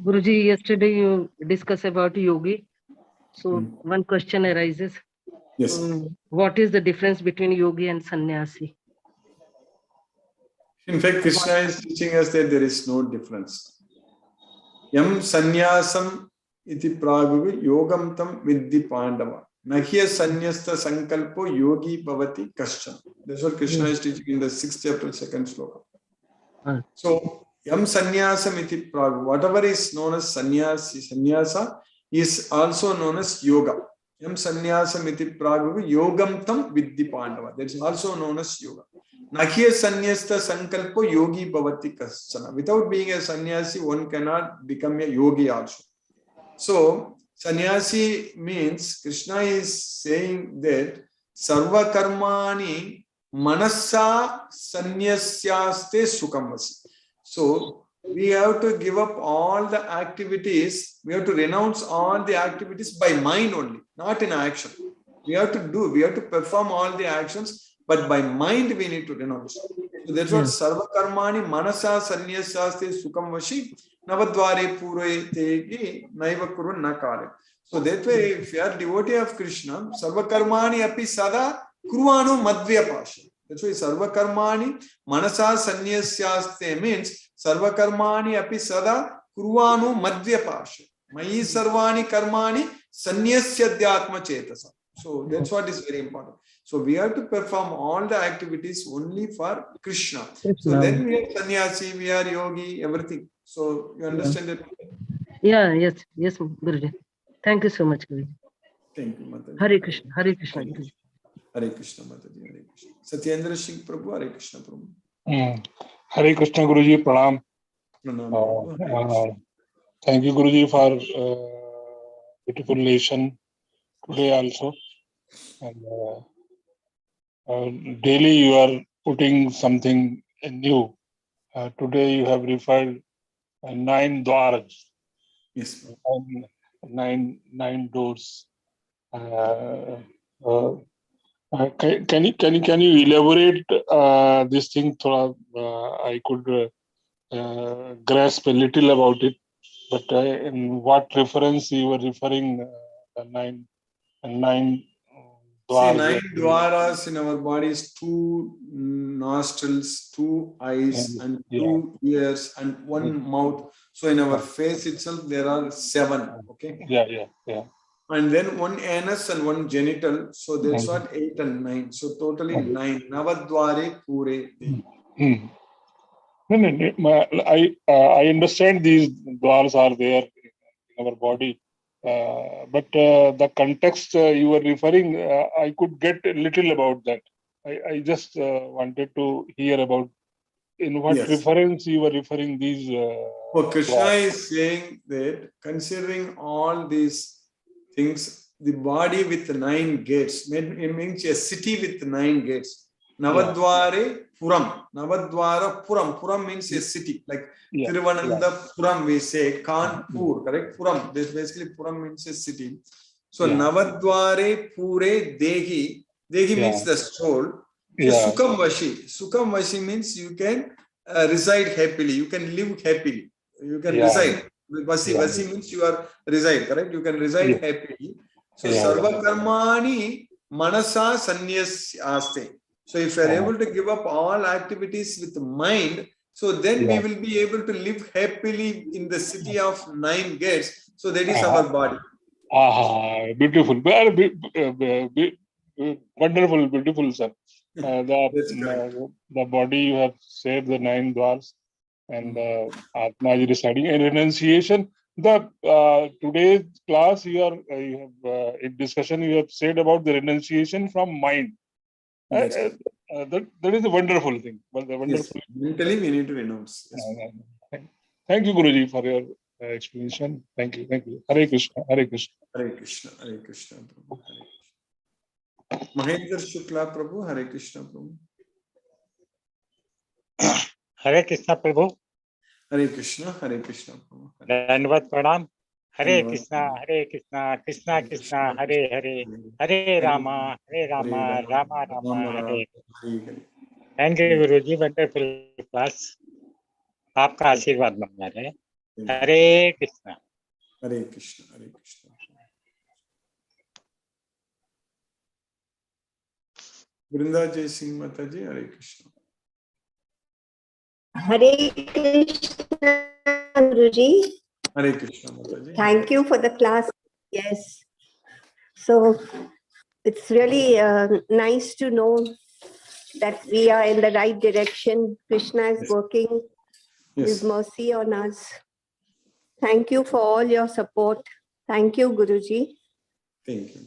Guruji, yesterday you discussed about yogi. So one question arises. Yes. What is the difference between yogi and sannyasi? In fact, Krishna is teaching us that there is no difference. Yam sannyasam iti praguvi yogam tam vidhi pandava. Nahya sannyasta sankalpo yogi bhavati kaschan. That's what Krishna is teaching in the 6th chapter, 2nd sloka. So, yam sannyasam iti praguvi. Whatever is known as sannyasa is also known as yoga. Yam sannyasam iti praguvi yogam tam vidhi pandava. That is also known as yoga. Nahya sannyasta sankalpo yogi bhavati kaschana. Without being a sannyasi, one cannot become a yogi also. So, sannyasi means, Krishna is saying that sarva karmani manasa sannyasyaaste sukhamvasi. So, we have to give up all the activities, we have to renounce all the activities by mind only, not in action. We have to perform all the actions, but by mind we need to renounce. So that's what sarva karmani manasa sannyasyaaste sukhamvasi. Navadvare purayategi naiva kurun nakare. So that way, if you are devotee of Krishna, sarva karmani api sada kurvanu madvyapasha. That's why sarva karmani manasa sannyasyaaste means sarva karmani api sada kurvanu madvyapasha. Mayi sarvani karmani sannyasyadhyatma chetasa. So that's what is very important. So we have to perform all the activities only for Krishna. So then we are sannyasi, we are yogi, everything. So you understand that? Yeah, yes, Guruji. Thank you so much, Guruji. Thank you, Mataji. Hare Krishna, Hare Krishna, Guruji. Hare Krishna, Mataji, Hare Krishna. Satyendra Singh Prabhu, Hare Krishna, Prabhu. Hare Krishna Guruji, Pranam. Pranam, Prabhu. Hare Krishna. Thank you Guruji for beautiful lesson today also. And daily you are putting something new. Today you have referred 9 dwaras. Yes. Nine doors. Can you elaborate this thing? I could grasp a little about it, but in what reference you were referring the nine See, 9 dwaras in our body is 2 nostrils, 2 eyes, and 2 ears, and 1 mouth. So in our face itself, there are 7. Okay. Yeah. And then 1 anus and 1 genital. So that's what 8 and 9. So totally 9. Navadware pure. No. I understand these dwars are there in our body, but the context you were referring, I could get a little about that. I just wanted to hear about in what reference you were referring these. Krishna is saying that considering all these things, the body with 9 gates, it means a city with 9 gates. Navadware Puram. Navadwara Puram. Puram means a city. Like Thiruvananthapuram, we say Kanpur, correct? Puram. This basically Puram means a city. So Navadware Pure Dehi. Dehi means the soul. So Sukham Vashi. Sukham Vashi means you can reside happily. You can live happily. You can reside. Vasi means you are reside, correct? You can reside happily. So Sarva Karmani Manasa Sanyas Aste. So if you are able to give up all activities with mind, so then we will be able to live happily in the city of 9 gates. So that is our body. Beautiful. Wonderful, beautiful, sir. The body you have said, the 9 dwars, and Atma is residing. And renunciation, today's class you have in discussion you have said about the renunciation from mind. That is a wonderful thing. Mentally we need to renounce. Thank you, Guruji, for your explanation. Thank you. Hare Krishna. Hare Krishna. Prabhu. Mahendra Shukla Prabhu. Hare Krishna Prabhu. Hare Krishna Prabhu. Hare Krishna Prabhu. Dandavat Pranam. Hare Krishna, Krishna Krishna, Hare Hare, Hare Rama, Rama Rama, Hare. Thank you, Guruji. Wonderful class. आपका आशीर्वाद मांगा रहे. हरे Krishna. Hare Krishna. Vrinda Jai Singh Mataji. Hare Krishna. Hare Krishna, Guruji. Hare Krishna Mataji. Thank you for the class. Yes. So it's really nice to know that we are in the right direction. Krishna is working His mercy on us. Thank you for all your support. Thank you, Guruji. Thank you,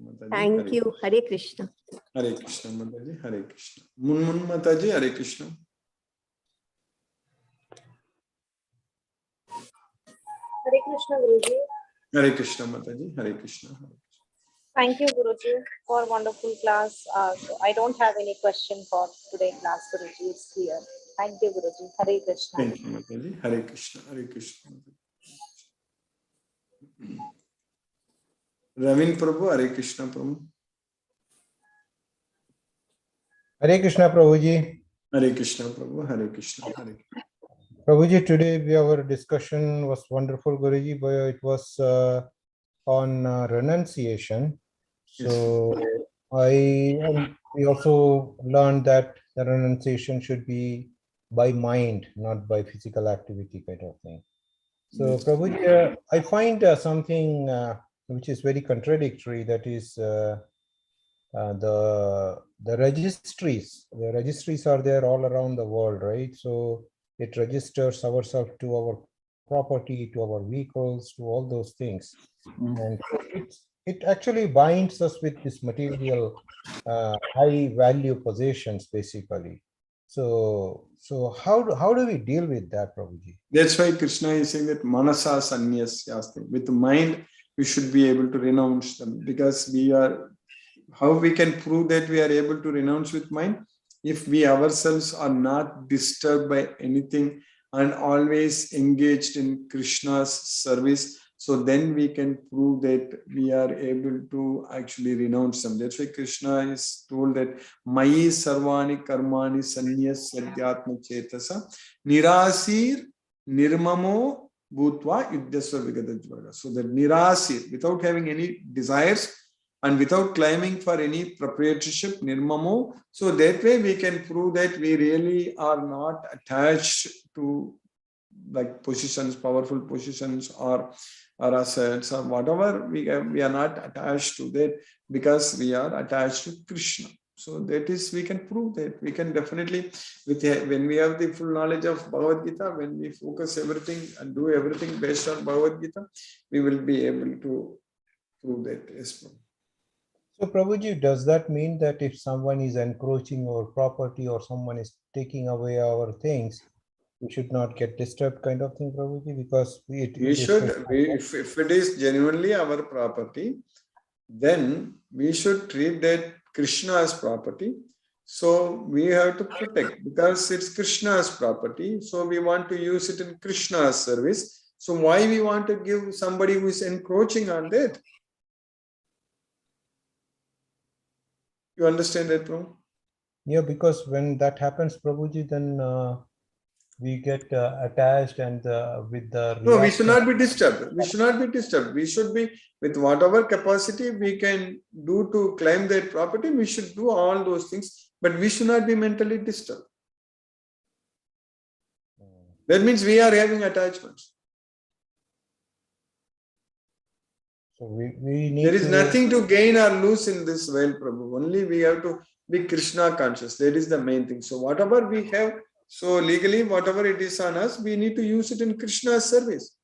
Mataji. Thank you. Hare Krishna. Hare Krishna Mataji. Hare Krishna. Munmun Mataji. Hare Krishna. Hare Krishna, Guruji. Hare Krishna Mataji. Hare Krishna. Thank you, Guruji, for wonderful class. So I don't have any question for today's class, Guruji. It's clear. Thank you, Guruji. Hare Krishna. Thank you, Mataji. Hare Krishna. Hare Krishna. Ravin Prabhu. Hare Krishna Prabhu. Hare Krishna Prabhuji. Hare Krishna Prabhu. Hare Krishna. Hare Krishna. Prabhuji, today our discussion was wonderful, Guruji, but it was on renunciation. So we also learned that the renunciation should be by mind, not by physical activity kind of thing. So Prabhuji, I find something which is very contradictory, that is the registries. The registries are there all around the world, right? So it registers ourselves to our property, to our vehicles, to all those things. And it actually binds us with this material high value possessions, basically. So how do we deal with that, Prabhuji? That's why Krishna is saying that manasa sannyasyaste. With the mind, we should be able to renounce them, because how we can prove that we are able to renounce with mind? If we ourselves are not disturbed by anything and always engaged in Krishna's service, so then we can prove that we are able to actually renounce them. That's why Krishna is told that Mayi Sarvani Karmani Sanyas Sadhyatma Chetasa Nirasir Nirmamo Bhutva Yuddhasva Vigadajvaga. So that Nirasir, without having any desires, and without claiming for any proprietorship, nirmamo. So that way we can prove that we really are not attached to like positions, powerful positions, or assets, or whatever. We are not attached to that because we are attached to Krishna. So that is, we can prove that. We can definitely, when we have the full knowledge of Bhagavad Gita, when we focus everything and do everything based on Bhagavad Gita, we will be able to prove that. Yes, Prabhu. So Prabhuji, does that mean that if someone is encroaching our property or someone is taking away our things, we should not get disturbed, kind of thing, Prabhuji? Because if it is genuinely our property, then we should treat that Krishna as property. So we have to protect because it's Krishna's property. So we want to use it in Krishna's service. So why we want to give somebody who is encroaching on that? You understand that, Prabhu? Yeah, because when that happens, Prabhuji, then we get attached and with the No, we should not be disturbed. We should not be disturbed. We should be, with whatever capacity we can do to claim that property, we should do all those things, but we should not be mentally disturbed. That means we are having attachments. So we need there is nothing to gain or lose in this world, Prabhu. Only we have to be Krishna conscious. That is the main thing. So whatever we have, so legally, whatever it is on us, we need to use it in Krishna's service.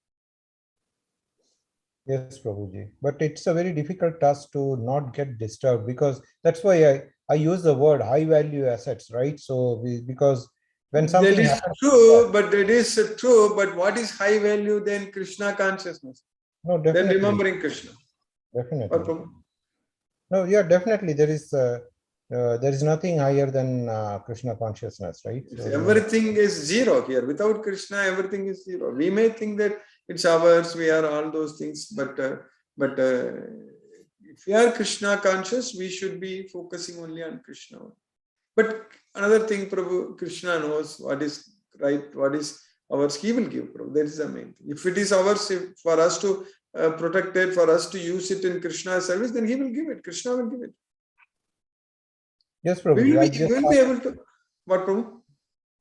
Yes, Prabhuji. But it's a very difficult task to not get disturbed, because that's why I use the word high value assets, right? So because when something that is happens, true, but that is true. But what is high value than Krishna consciousness? No, definitely. Then remembering Krishna. Definitely. No, yeah, definitely. There is nothing higher than Krishna consciousness, right? So, everything is zero here. Without Krishna, everything is zero. We may think that it's ours, we are all those things, but if we are Krishna conscious, we should be focusing only on Krishna. But another thing, Prabhu, Krishna knows what is right, what is ours, he will give, Prabhu. That is the main thing. If it is ours, for us to protect it, for us to use it in Krishna's service, then he will give it. Krishna will give it. Yes, Prabhu. We will be able to. What, Prabhu?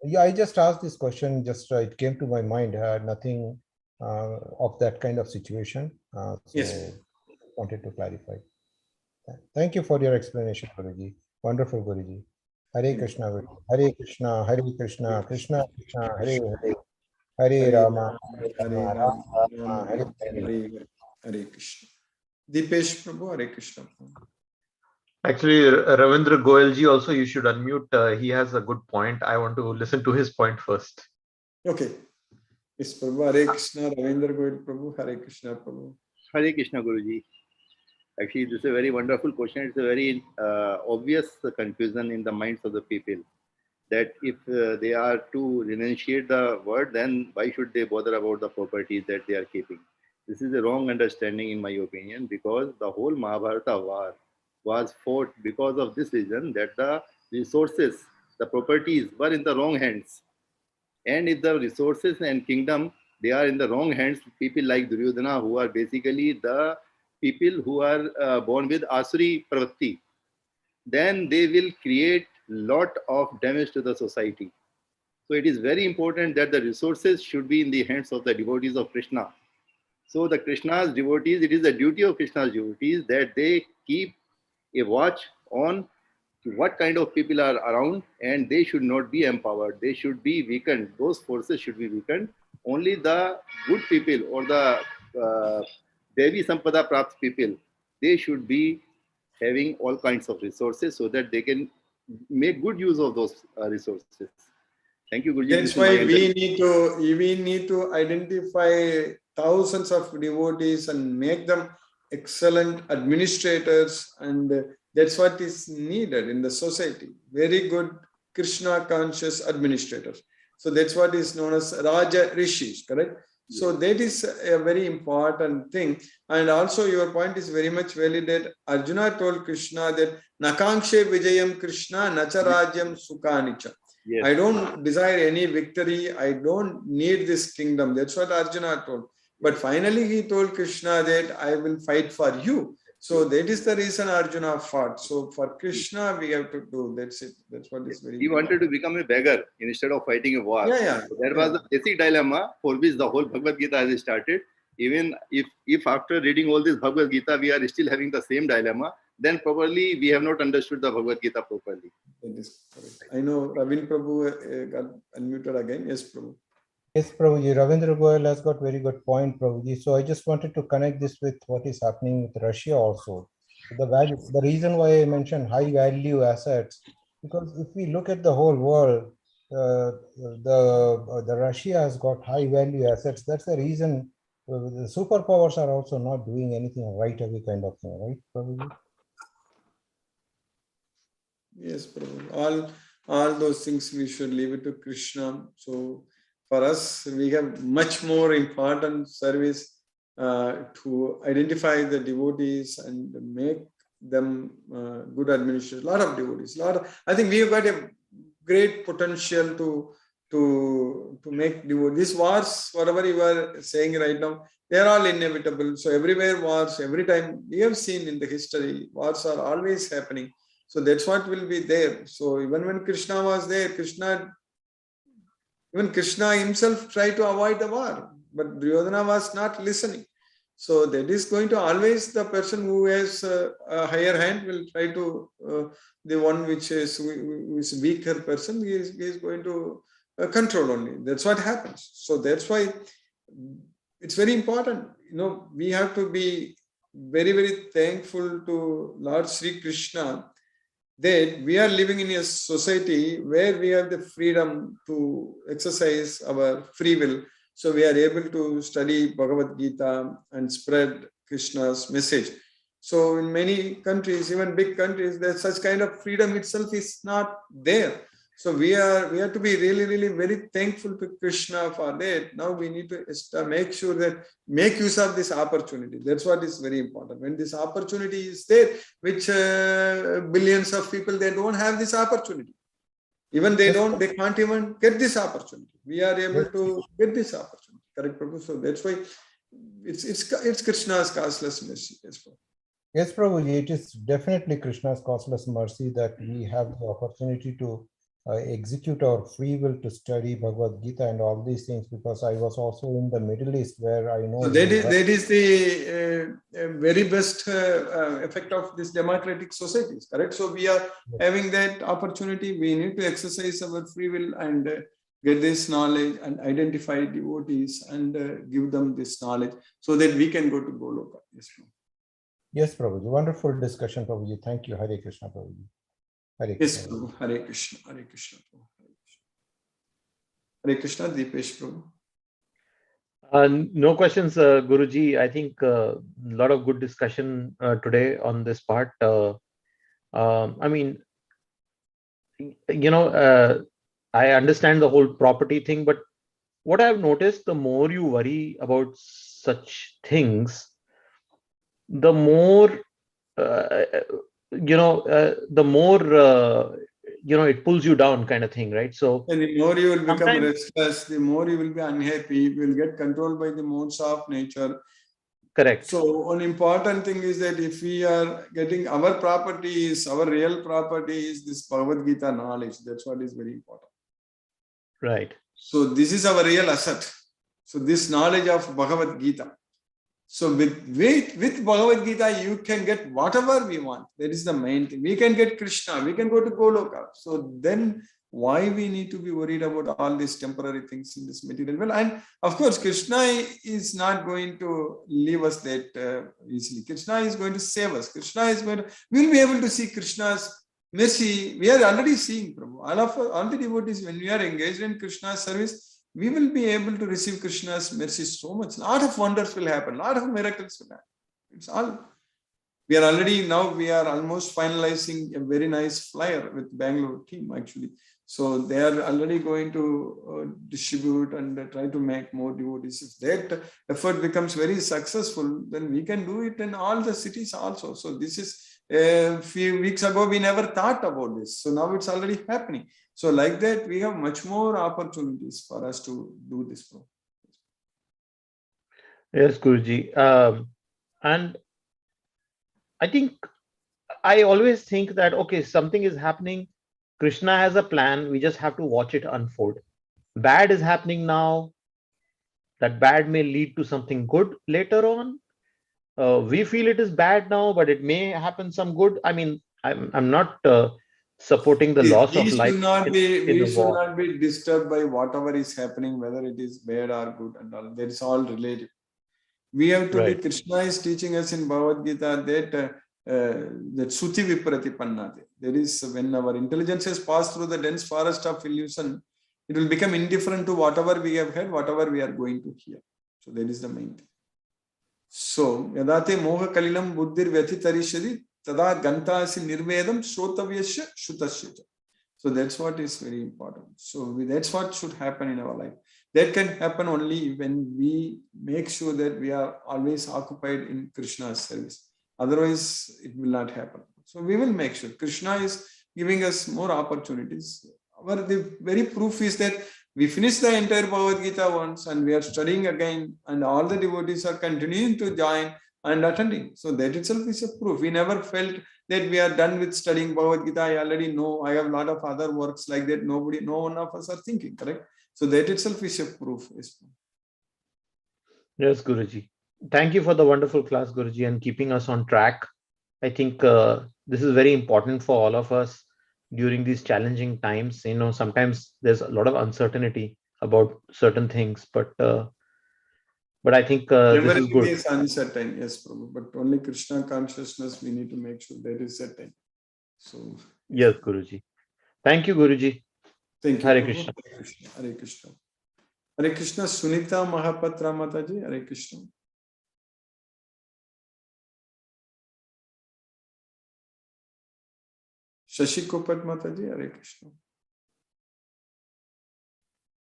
Yeah, I just asked this question. Just it came to my mind. Nothing of that kind of situation. So yes. Wanted to clarify. Thank you for your explanation, Guruji. Wonderful, Guruji. Hare Krishna, Guruji. Hare Krishna, Hare Krishna, Krishna Krishna, Hare Hare, Hare Rama, Hare Krishna. Deepesh Prabhu, Hare Krishna. Actually, Ravindra Goyalji also, you should unmute. He has a good point. I want to listen to his point first. Okay. Yes, Prabhu, Hare Krishna, Ravindra Goyal Prabhu, Hare Krishna, Prabhu. Hare Krishna, Guruji. Actually, this is a very wonderful question. It's a very obvious confusion in the minds of the people, that if they are to renunciate the word, then why should they bother about the properties that they are keeping? This is a wrong understanding in my opinion, because the whole Mahabharata war was fought because of this reason, that the resources, the properties were in the wrong hands. And if the resources and kingdom, they are in the wrong hands, people like Duryodhana, who are basically the people who are born with Asuri Pravatti, then they will create lot of damage to the society. So it is very important that the resources should be in the hands of the devotees of Krishna. So the Krishna's devotees, it is the duty of Krishna's devotees that they keep a watch on what kind of people are around, and they should not be empowered. They should be weakened. Those forces should be weakened. Only the good people or the Devi Sampada Prapt people, they should be having all kinds of resources so that they can make good use of those resources. Thank you, Guruji. That's why we need to identify thousands of devotees and make them excellent administrators, and that's what is needed in the society. Very good Krishna conscious administrators. So that's what is known as Raja Rishis, correct? So that is a very important thing. And also your point is very much valid that Arjuna told Krishna that Nakankshe Vijayam Krishna Nacharajyam Sukanicha. Yes. I don't desire any victory. I don't need this kingdom. That's what Arjuna told. But finally he told Krishna that I will fight for you. So that is the reason Arjuna fought. So for Krishna, we have to do. That's it. That's what is very He important. wanted to become a beggar instead of fighting a war. Yeah. So that was the basic dilemma for which the whole Bhagavad Gita has started. Even if after reading all this Bhagavad Gita, we are still having the same dilemma, then probably we have not understood the Bhagavad Gita properly. That is correct. I know Ravin Prabhu got unmuted again. Yes, Prabhu. Yes, Prabhuji. Ravindra Goyal has got very good point, Prabhuji. So I just wanted to connect this with what is happening with Russia also. The reason why I mentioned high value assets, because if we look at the whole world, the Russia has got high value assets. That's the reason the superpowers are also not doing anything right away, kind of thing, right, Prabhuji? Yes, Prabhu. All those things we should leave it to Krishna. So for us, we have much more important service to identify the devotees and make them good administrators. A lot of devotees. I think we have got a great potential to make devotees. These wars, whatever you are saying right now, they are all inevitable. So everywhere wars, every time we have seen in the history, wars are always happening. So that's what will be there. So even when Krishna was there, even Krishna himself tried to avoid the war, but Duryodhana was not listening. So that is going to always, the person who has a higher hand will try to, the one who is weaker person, he is going to control only. That's what happens. So that's why it's very important. We have to be very, very thankful to Lord Sri Krishna that we are living in a society where we have the freedom to exercise our free will. So we are able to study Bhagavad Gita and spread Krishna's message. So in many countries, even big countries, there's such kind of freedom itself is not there. So we have to be really, really very thankful to Krishna for that. Now we need to make sure that make use of this opportunity. That's what is very important. When this opportunity is there, which billions of people, they don't have this opportunity. Even they can't even get this opportunity. We are able to get this opportunity. Correct, Prabhu? So that's why it's Krishna's causeless mercy. Yes, Prabhu. Yes, Prabhuji, it is definitely Krishna's causeless mercy that we have the opportunity to execute our free will to study Bhagavad Gita and all these things, because I was also in the Middle East where I know. So that is the very best effect of this democratic societies, correct? So we are having that opportunity. We need to exercise our free will and get this knowledge and identify devotees and give them this knowledge so that we can go to Goloka. Yes, Prabhu. Yes, Prabhuji. Wonderful discussion, Prabhuji. Thank you. Hare Krishna, Prabhuji. Hare Yes, Krishna. Prabhu. Hare Krishna. Hare Krishna. Hare Krishna, Deepesh Prabhu. No questions, Guruji. I think a lot of good discussion today on this part. I mean, I understand the whole property thing, but what I've noticed, the more you worry about such things, the more it pulls you down, kind of thing, right? So and the more you will become restless, the more you will be unhappy. You will get controlled by the modes of nature. Correct. So one important thing is that if we are getting our properties, our real property is this Bhagavad Gita knowledge. That's what is very important. Right. So this is our real asset. So this knowledge of Bhagavad Gita. So with Bhagavad Gita, you can get whatever we want. That is the main thing. We can get Krishna. We can go to Goloka. So then why we need to be worried about all these temporary things in this material world? And of course, Krishna is not going to leave us that easily. Krishna is going to save us. We will be able to see Krishna's mercy. We are already seeing, Prabhu. All the devotees, when we are engaged in Krishna's service, we will be able to receive Krishna's mercy so much. A lot of wonders will happen. A lot of miracles will happen. It's all. We are almost finalizing a very nice flyer with Bangalore team, actually. So they are already going to distribute and try to make more devotees. If that effort becomes very successful, then we can do it in all the cities also. So this is a few weeks ago, we never thought about this. So now it's already happening. So like that, we have much more opportunities for us to do this. Yes, Guruji. And I think I always think that, okay, something is happening. Krishna has a plan. We just have to watch it unfold. Bad is happening now. That bad may lead to something good later on. We feel it is bad now, but it may happen some good. I mean, I'm not supporting the loss We of life should not be, in we a should war. not be disturbed by whatever is happening, whether it is bad or good and all. That is all relative. We have to be, Right. Krishna is teaching us in Bhagavad Gita that Suti Vipratipanate. There is, when our intelligence has passed through the dense forest of illusion, it will become indifferent to whatever we have heard, whatever we are going to hear. So that is the main thing. So, Yadate Moha Kalilam Buddhir Vyatitarishadi, Tada Gantasi Nirvedam Shrotavyasya Shutasya. So that's what is very important. So that's what should happen in our life. That can happen only when we make sure that we are always occupied in Krishna's service. Otherwise, it will not happen. So we will make sure. Krishna is giving us more opportunities. The very proof is that we finished the entire Bhagavad Gita once and we are studying again, and all the devotees are continuing to join and attending. So that itself is a proof. We never felt that we are done with studying Bhagavad Gita. I already know. I have a lot of other works like that. No one of us are thinking, correct? So that itself is a proof. Yes, Guruji. Thank you for the wonderful class, Guruji, and keeping us on track. I think this is very important for all of us during these challenging times. You know, sometimes there's a lot of uncertainty about certain things, but I think this is Everything good. is uncertain, yes, Prabhu. But only Krishna consciousness, we need to make sure that is certain. So yes, Guruji. Thank you, Guruji. Thank you. Hare Prabhu. Krishna. Hare Krishna. Hare Krishna. Hare Krishna. Sunita Mahapatra Mataji. Hare Krishna. Shashi Kopat Mataji. Hare Krishna.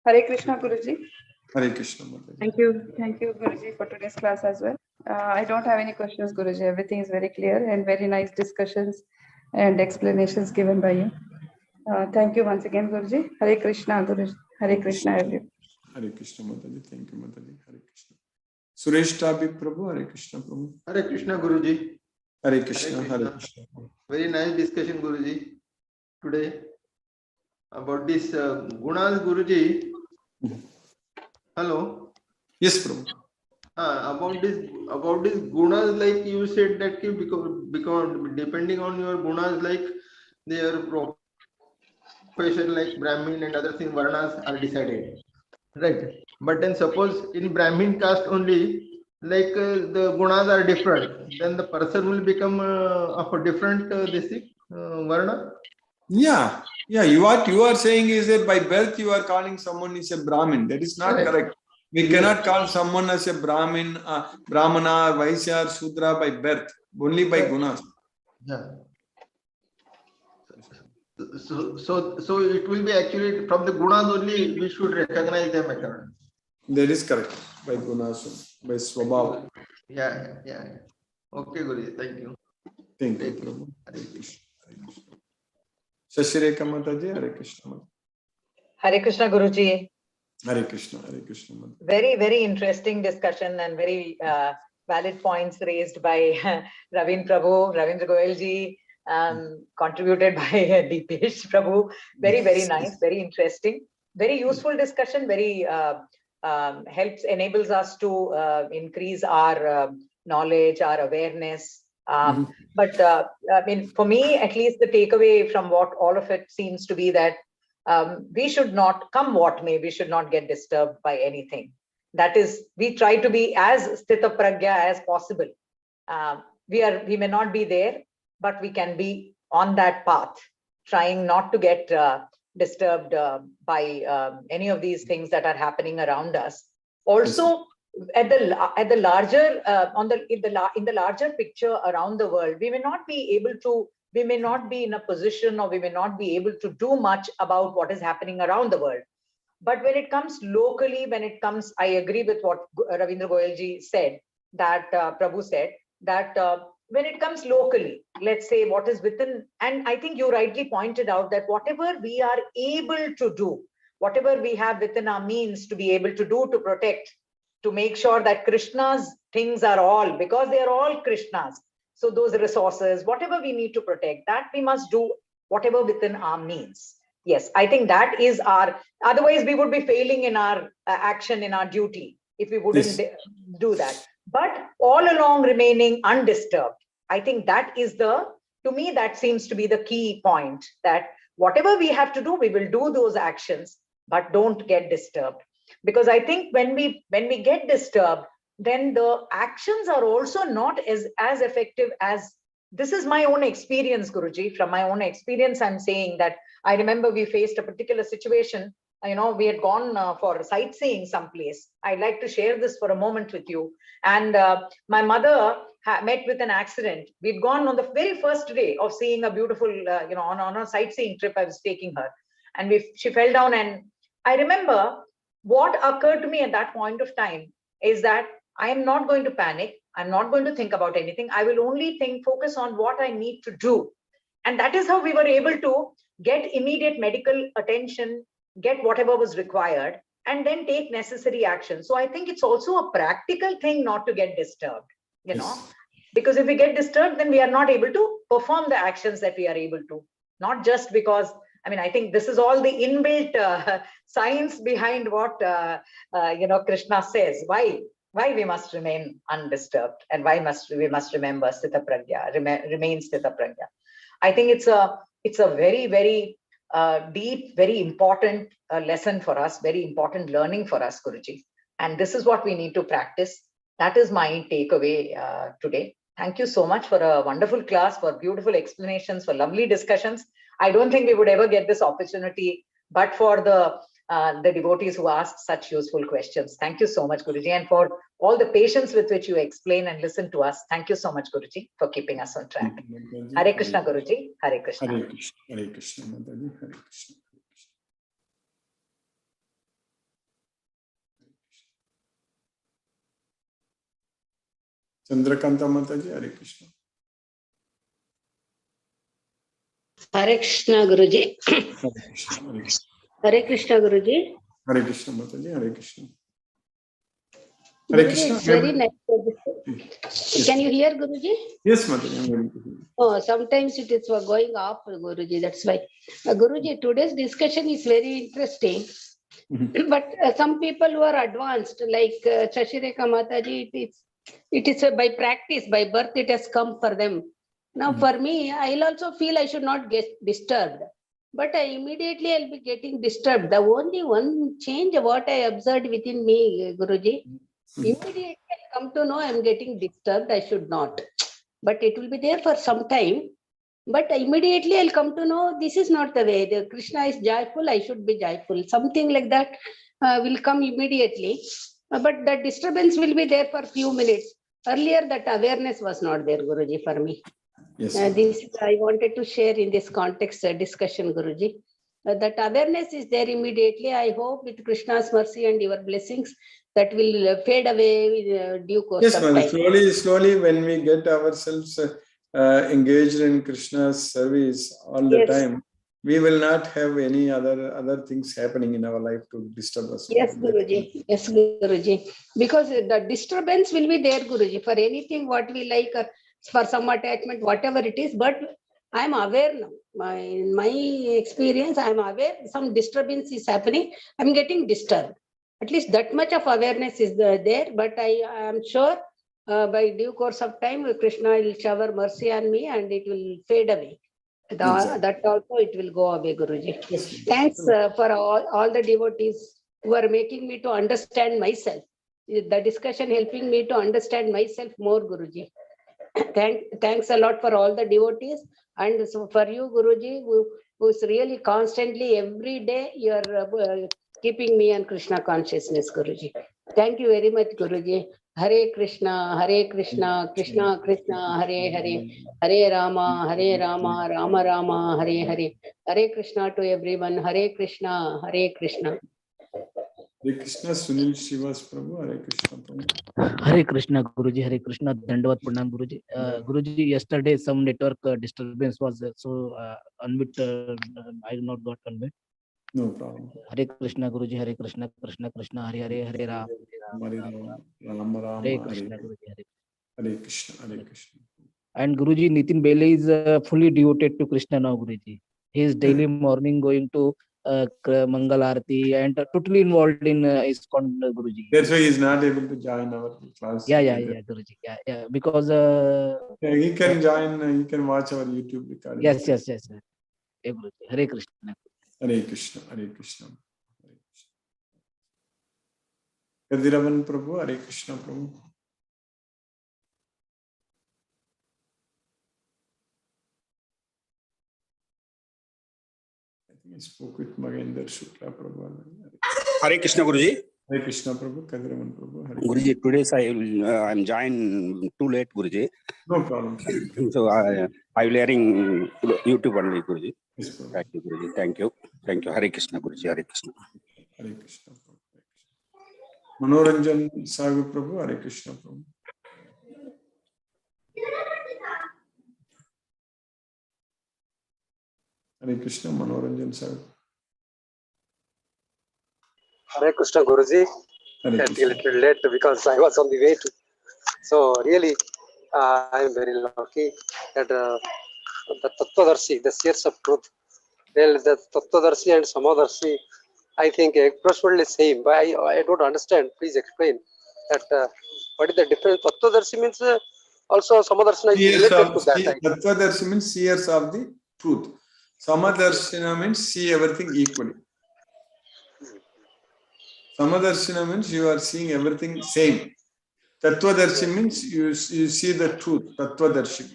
Hare Krishna, Guruji. Hare Krishna Mataji. Thank you, Guruji, for today's class as well. I don't have any questions, Guruji. Everything is very clear and very nice discussions and explanations given by you. Thank you once again, Guruji. Hare Krishna, Guruji. Hare Krishna, everyone. Hare Krishna Mataji. Thank you, Mataji. Hare Krishna. Suresh Tabi Prabhu. Hare Krishna Prabhu. Hare Krishna, Guruji. Hare Krishna. Hare Krishna. Very nice discussion, Guruji, today about this gunas, Guruji. Hello. Yes, Prabhu. About this gunas, like you said that because depending on your gunas, like their profession, like Brahmin and other things, varnas are decided, right? But then suppose in Brahmin caste only, like the gunas are different, then the person will become of a different varna. Yeah. What you are saying is that by birth you are calling someone is a Brahmin. That is not correct. We cannot call someone as a Brahmin, Brahmana, Vaishya, or Shudra by birth, only by gunas. Yeah. So it will be actually from the gunas only we should recognize them as. That is correct. By gunas, by swabhava. Yeah. Okay, Guru. Thank you. Thank you, Prabhu. Hare Krishna. Shashireka Mataji. Hare Krishna. Hare Krishna, Guruji. Hare Krishna. Hare Krishna. Very, very interesting discussion and very valid points raised by Ravindra Goyalji, contributed by Deepesh Prabhu. Very, very nice, very interesting, very useful discussion, very enables us to increase our knowledge, our awareness. But I mean, for me, at least the takeaway from what all of it seems to be that we should not, come what may, we should not get disturbed by anything. That is, we try to be as sthita pragya as possible. We may not be there, but we can be on that path, trying not to get disturbed by any of these things that are happening around us. Also, in the larger picture around the world, we may not be in a position, or we may not be able to do much about what is happening around the world. But when it comes locally, I agree with what Ravindra Goyalji said, that Prabhu said, that when it comes locally, let's say what is within, and I think you rightly pointed out that whatever we are able to do, whatever we have within our means to be able to do to protect, to make sure that Krishna's things are all, because they are all Krishna's. So those resources, whatever we need to protect, that we must do whatever within our means. Yes, I think that is our, otherwise we would be failing in our action, in our duty, if we wouldn't do that. But all along remaining undisturbed, I think that is the, to me, that seems to be the key point, that whatever we have to do, we will do those actions, but don't get disturbed. Because I think when we get disturbed, then the actions are also not as effective as, this is my own experience, Guruji. From my own experience, I'm saying that I remember we faced a particular situation. You know, we had gone for sightseeing someplace. I'd like to share this for a moment with you. And my mother met with an accident. We'd gone on the very first day of seeing a beautiful, you know, on a sightseeing trip. I was taking her, and she fell down. And I remember what occurred to me at that point of time is that I am not going to panic. I'm not going to think about anything. I will only focus on what I need to do. And that is how we were able to get immediate medical attention, get whatever was required, and then take necessary action. So I think it's also a practical thing not to get disturbed, you know, because if we get disturbed, then we are not able to perform the actions that we are able to, not just because, I mean, I think this is all the inbuilt science behind what, you know, Krishna says, why we must remain undisturbed, and why we must remember Sthita Pragya, remain Sthita Pragya. I think it's a very, very deep, very important lesson for us, very important learning for us, Guruji. And this is what we need to practice. That is my takeaway today. Thank you so much for a wonderful class, for beautiful explanations, for lovely discussions. I don't think we would ever get this opportunity, but for the devotees who asked such useful questions. Thank you so much, Guruji, and for all the patience with which you explain and listen to us. Thank you so much, Guruji, for keeping us on track. Hare Krishna, Guruji. Hare Krishna. Hare Krishna. Hare Krishna, Mataji. Hare Krishna. Chandrakanta Mataji. Hare Krishna. Hare Krishna, Guruji. Hare Krishna. Hare Krishna. Hare Krishna, Guruji. Hare Krishna, Mataji. Hare Krishna. Hare Guruji, Krishna. it's very nice. Can you hear, Guruji? Yes, Mataji. I'm able to hear. Oh, sometimes it is going off, Guruji. That's why. Guruji, today's discussion is very interesting. But some people who are advanced, like Shashireka Mataji, it is by practice, by birth, it has come for them. Now, for me, I'll also feel I should not get disturbed. But immediately I'll be getting disturbed. The only one change what I observed within me, Guruji, immediately I'll come to know I'm getting disturbed. I should not. But it will be there for some time. But immediately I'll come to know this is not the way. The Krishna is joyful, I should be joyful. Something like that will come immediately. But the disturbance will be there for few minutes. Earlier, that awareness was not there, Guruji, for me. Yes, this I wanted to share in this context discussion, Guruji. That awareness is there immediately. I hope with Krishna's mercy and your blessings, that will fade away in due course yes, of ma'am. time. Slowly, when we get ourselves engaged in Krishna's service all the time, we will not have any other things happening in our life to disturb us. Yes, Guruji. Yes, Guruji. Because the disturbance will be there, Guruji, for anything what we like, or for some attachment, whatever it is. But I am aware now. In my experience, I am aware some disturbance is happening. I am getting disturbed. At least that much of awareness is there. But I am sure by due course of time, Krishna will shower mercy on me and it will fade away. That also it will go away, Guruji. Yes. Thanks for all the devotees who are making me to understand myself. The discussion helping me to understand myself more, Guruji. Thanks a lot for all the devotees, and so for you, Guruji, who's really constantly every day you are keeping me on Krishna consciousness, Guruji. Thank you very much, Guruji. Hare Krishna, Krishna Krishna, Hare Hare, Hare Rama, Rama Rama, Hare Hare. Hare Krishna to everyone. Hare Krishna, Krishna. Hare Krishna, Sunil Srivas Prabhu. Hare Krishna Prabhu. Hare Krishna, Guruji. Hare Krishna. Dandavat Pranam, Guruji. Guruji, yesterday some network disturbance was there, so unmute. I did not got unmute. No problem. Hare Krishna, Guruji. Hare Krishna, Krishna Krishna, Hare Hare, Hare Ram. Hare Rama, Rama Rama, Hare Krishna, Guruji. Hare Krishna, Hare Krishna. And Guruji, Nitin Bele is fully devoted to Krishna now, Guruji. He is daily morning going to Mangal Arati and totally involved in ISKCON, Guruji. That's why he is not able to join our class. Yeah, Guruji. Yeah. Because yeah, he can join. He can watch our YouTube recording. yes. Hey, Guruji. Hare Krishna. Hare Krishna. Hare Krishna. Kadiravan Prabhu. Hare Krishna Prabhu. I think I spoke with Magendra Shukla Prabhu. Hare Krishna Guruji. Hare Krishna Prabhu. Kadiravan Prabhu. Hare Guruji, today I'm joined too late, Guruji. No problem. So I will hearing YouTube only, Guruji. Yes, Prabhu. Thank you, Guruji. Thank you. Hare Krishna, Guruji. Hare Krishna. Hare Krishna Prabhu. Manoranjan Sagu Prabhu. Hare Krishna Prabhu. Hare Krishna Manoranjan Sagu. Hare Krishna Guruji. Hare I Krishna. feel a little late because I was on the way to. So really, I am very lucky that the Tattvadarshi, the seers of truth, well, the Tattvadarshi and Samadarshi, I think approximately same. But I don't understand. Please explain that what is the difference. Tattvadarshi means also Samadarshana is Seers related to of that. Tattvadarshi means seers of the truth. Samadarshana means see everything equally. Samadarshana means you are seeing everything same. Tattvadarshi means you see the truth. Tattvadarshi.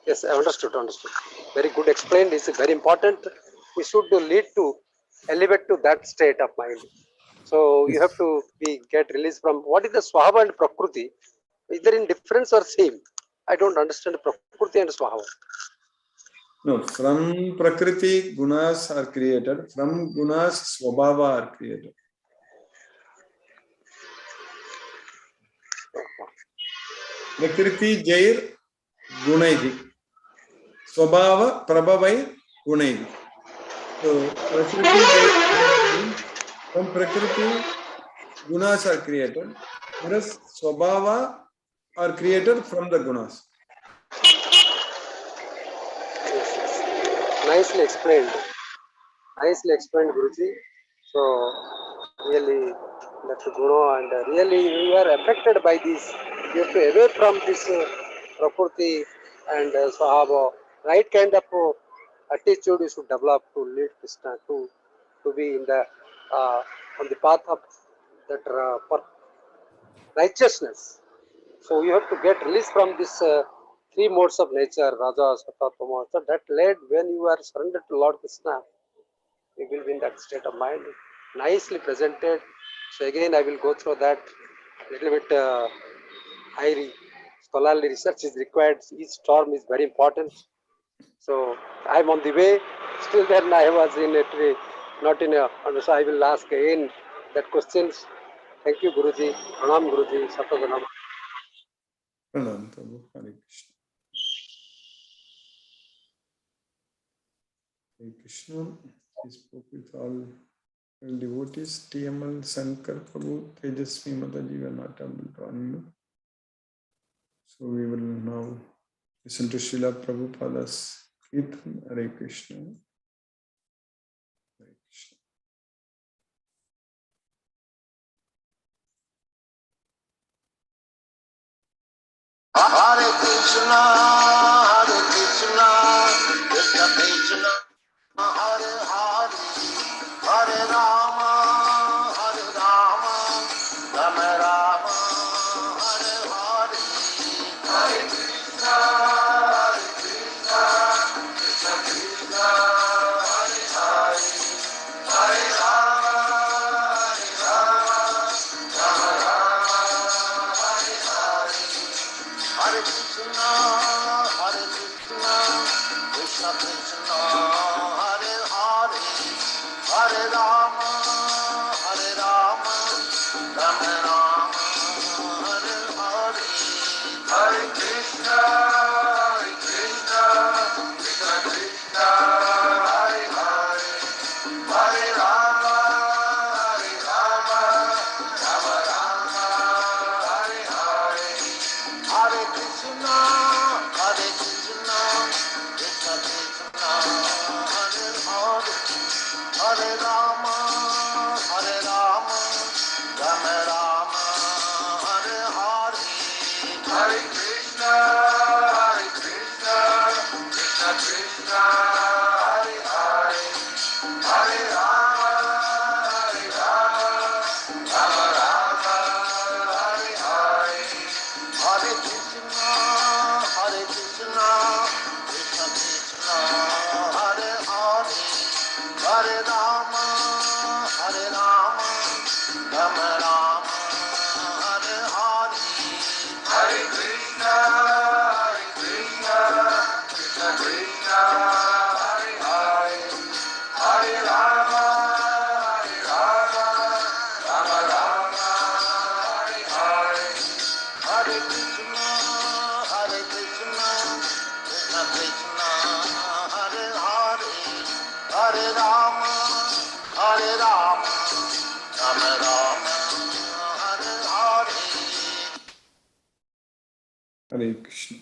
Yes, I understood. Very good explained. It's very important. We should lead to elevate to that state of mind. So you have to get released from what is the Swabha and Prakriti. Is there in difference or same? I don't understand Prakriti and Swabha. No, from Prakriti, gunas are created. From gunas, Swabhava are created. Prakriti Jair Gunaidi. Swabhava Prabhavai Gunaidi. So, Prakriti Jair, from Prakriti, gunas are created. Whereas Swabhava are created from the gunas. Nicely explained. Nicely explained, Guruji. So really, that guna and really you are affected by this. You have to away from this Prakriti and Swabhava. Right kind of attitude you should develop to lead Krishna to be in the on the path of that righteousness. So you have to get released from this three modes of nature, Raja, Sattva, Tama. So that led when you are surrendered to Lord Krishna, you will be in that state of mind. Nicely presented. So again, I will go through that little bit. High scholarly research is required. Each storm is very important. So I am on the way. Still then I was in a tree, not in a. So I will ask again that questions. Thank you, Guruji. Pranam, Guruji. Satadhanam. Pranam Prabhu. Hare Krishna. Hare Krishna. He spoke with all devotees. TML Sankar Prabhu, Tejasvi Mataji were not able to unmute. So we will now listen to Srila Prabhupada's Kirtan. Hare Krishna. Hare Krishna. Hare Krishna, Krishna Krishna, Hare Hare, Hare Rama, Rama Rama, Hare Hare. Hare Krishna, Krishna Krishna, Hare Hare, Hare Rama, Rama Rama, Hare Hare. Hare Krishna, Krishna Krishna, Hare Hare, Hare Rama, Rama Rama, Hare Hare. Hare Krishna, Krishna Krishna, Hare Hare, Hare Rama, Rama Rama, Hare Hare. Hare Rama, Rama Rama, Hare Hare, Hare Krishna, Krishna Krishna, Hare Hare, Hare Rama, Rama Rama, Hare Hare, Hare Krishna, Krishna Krishna, Hare Hare, Hare Rama, Rama Rama, Hare Hare, Hare Krishna, Krishna Krishna, Hare Hare, Hare Rama, Rama Rama, Hare Hare, Hare Krishna, Krishna Krishna, Hare Hare, Hare Rama, Rama Rama, Hare Hare. Hare Krishna.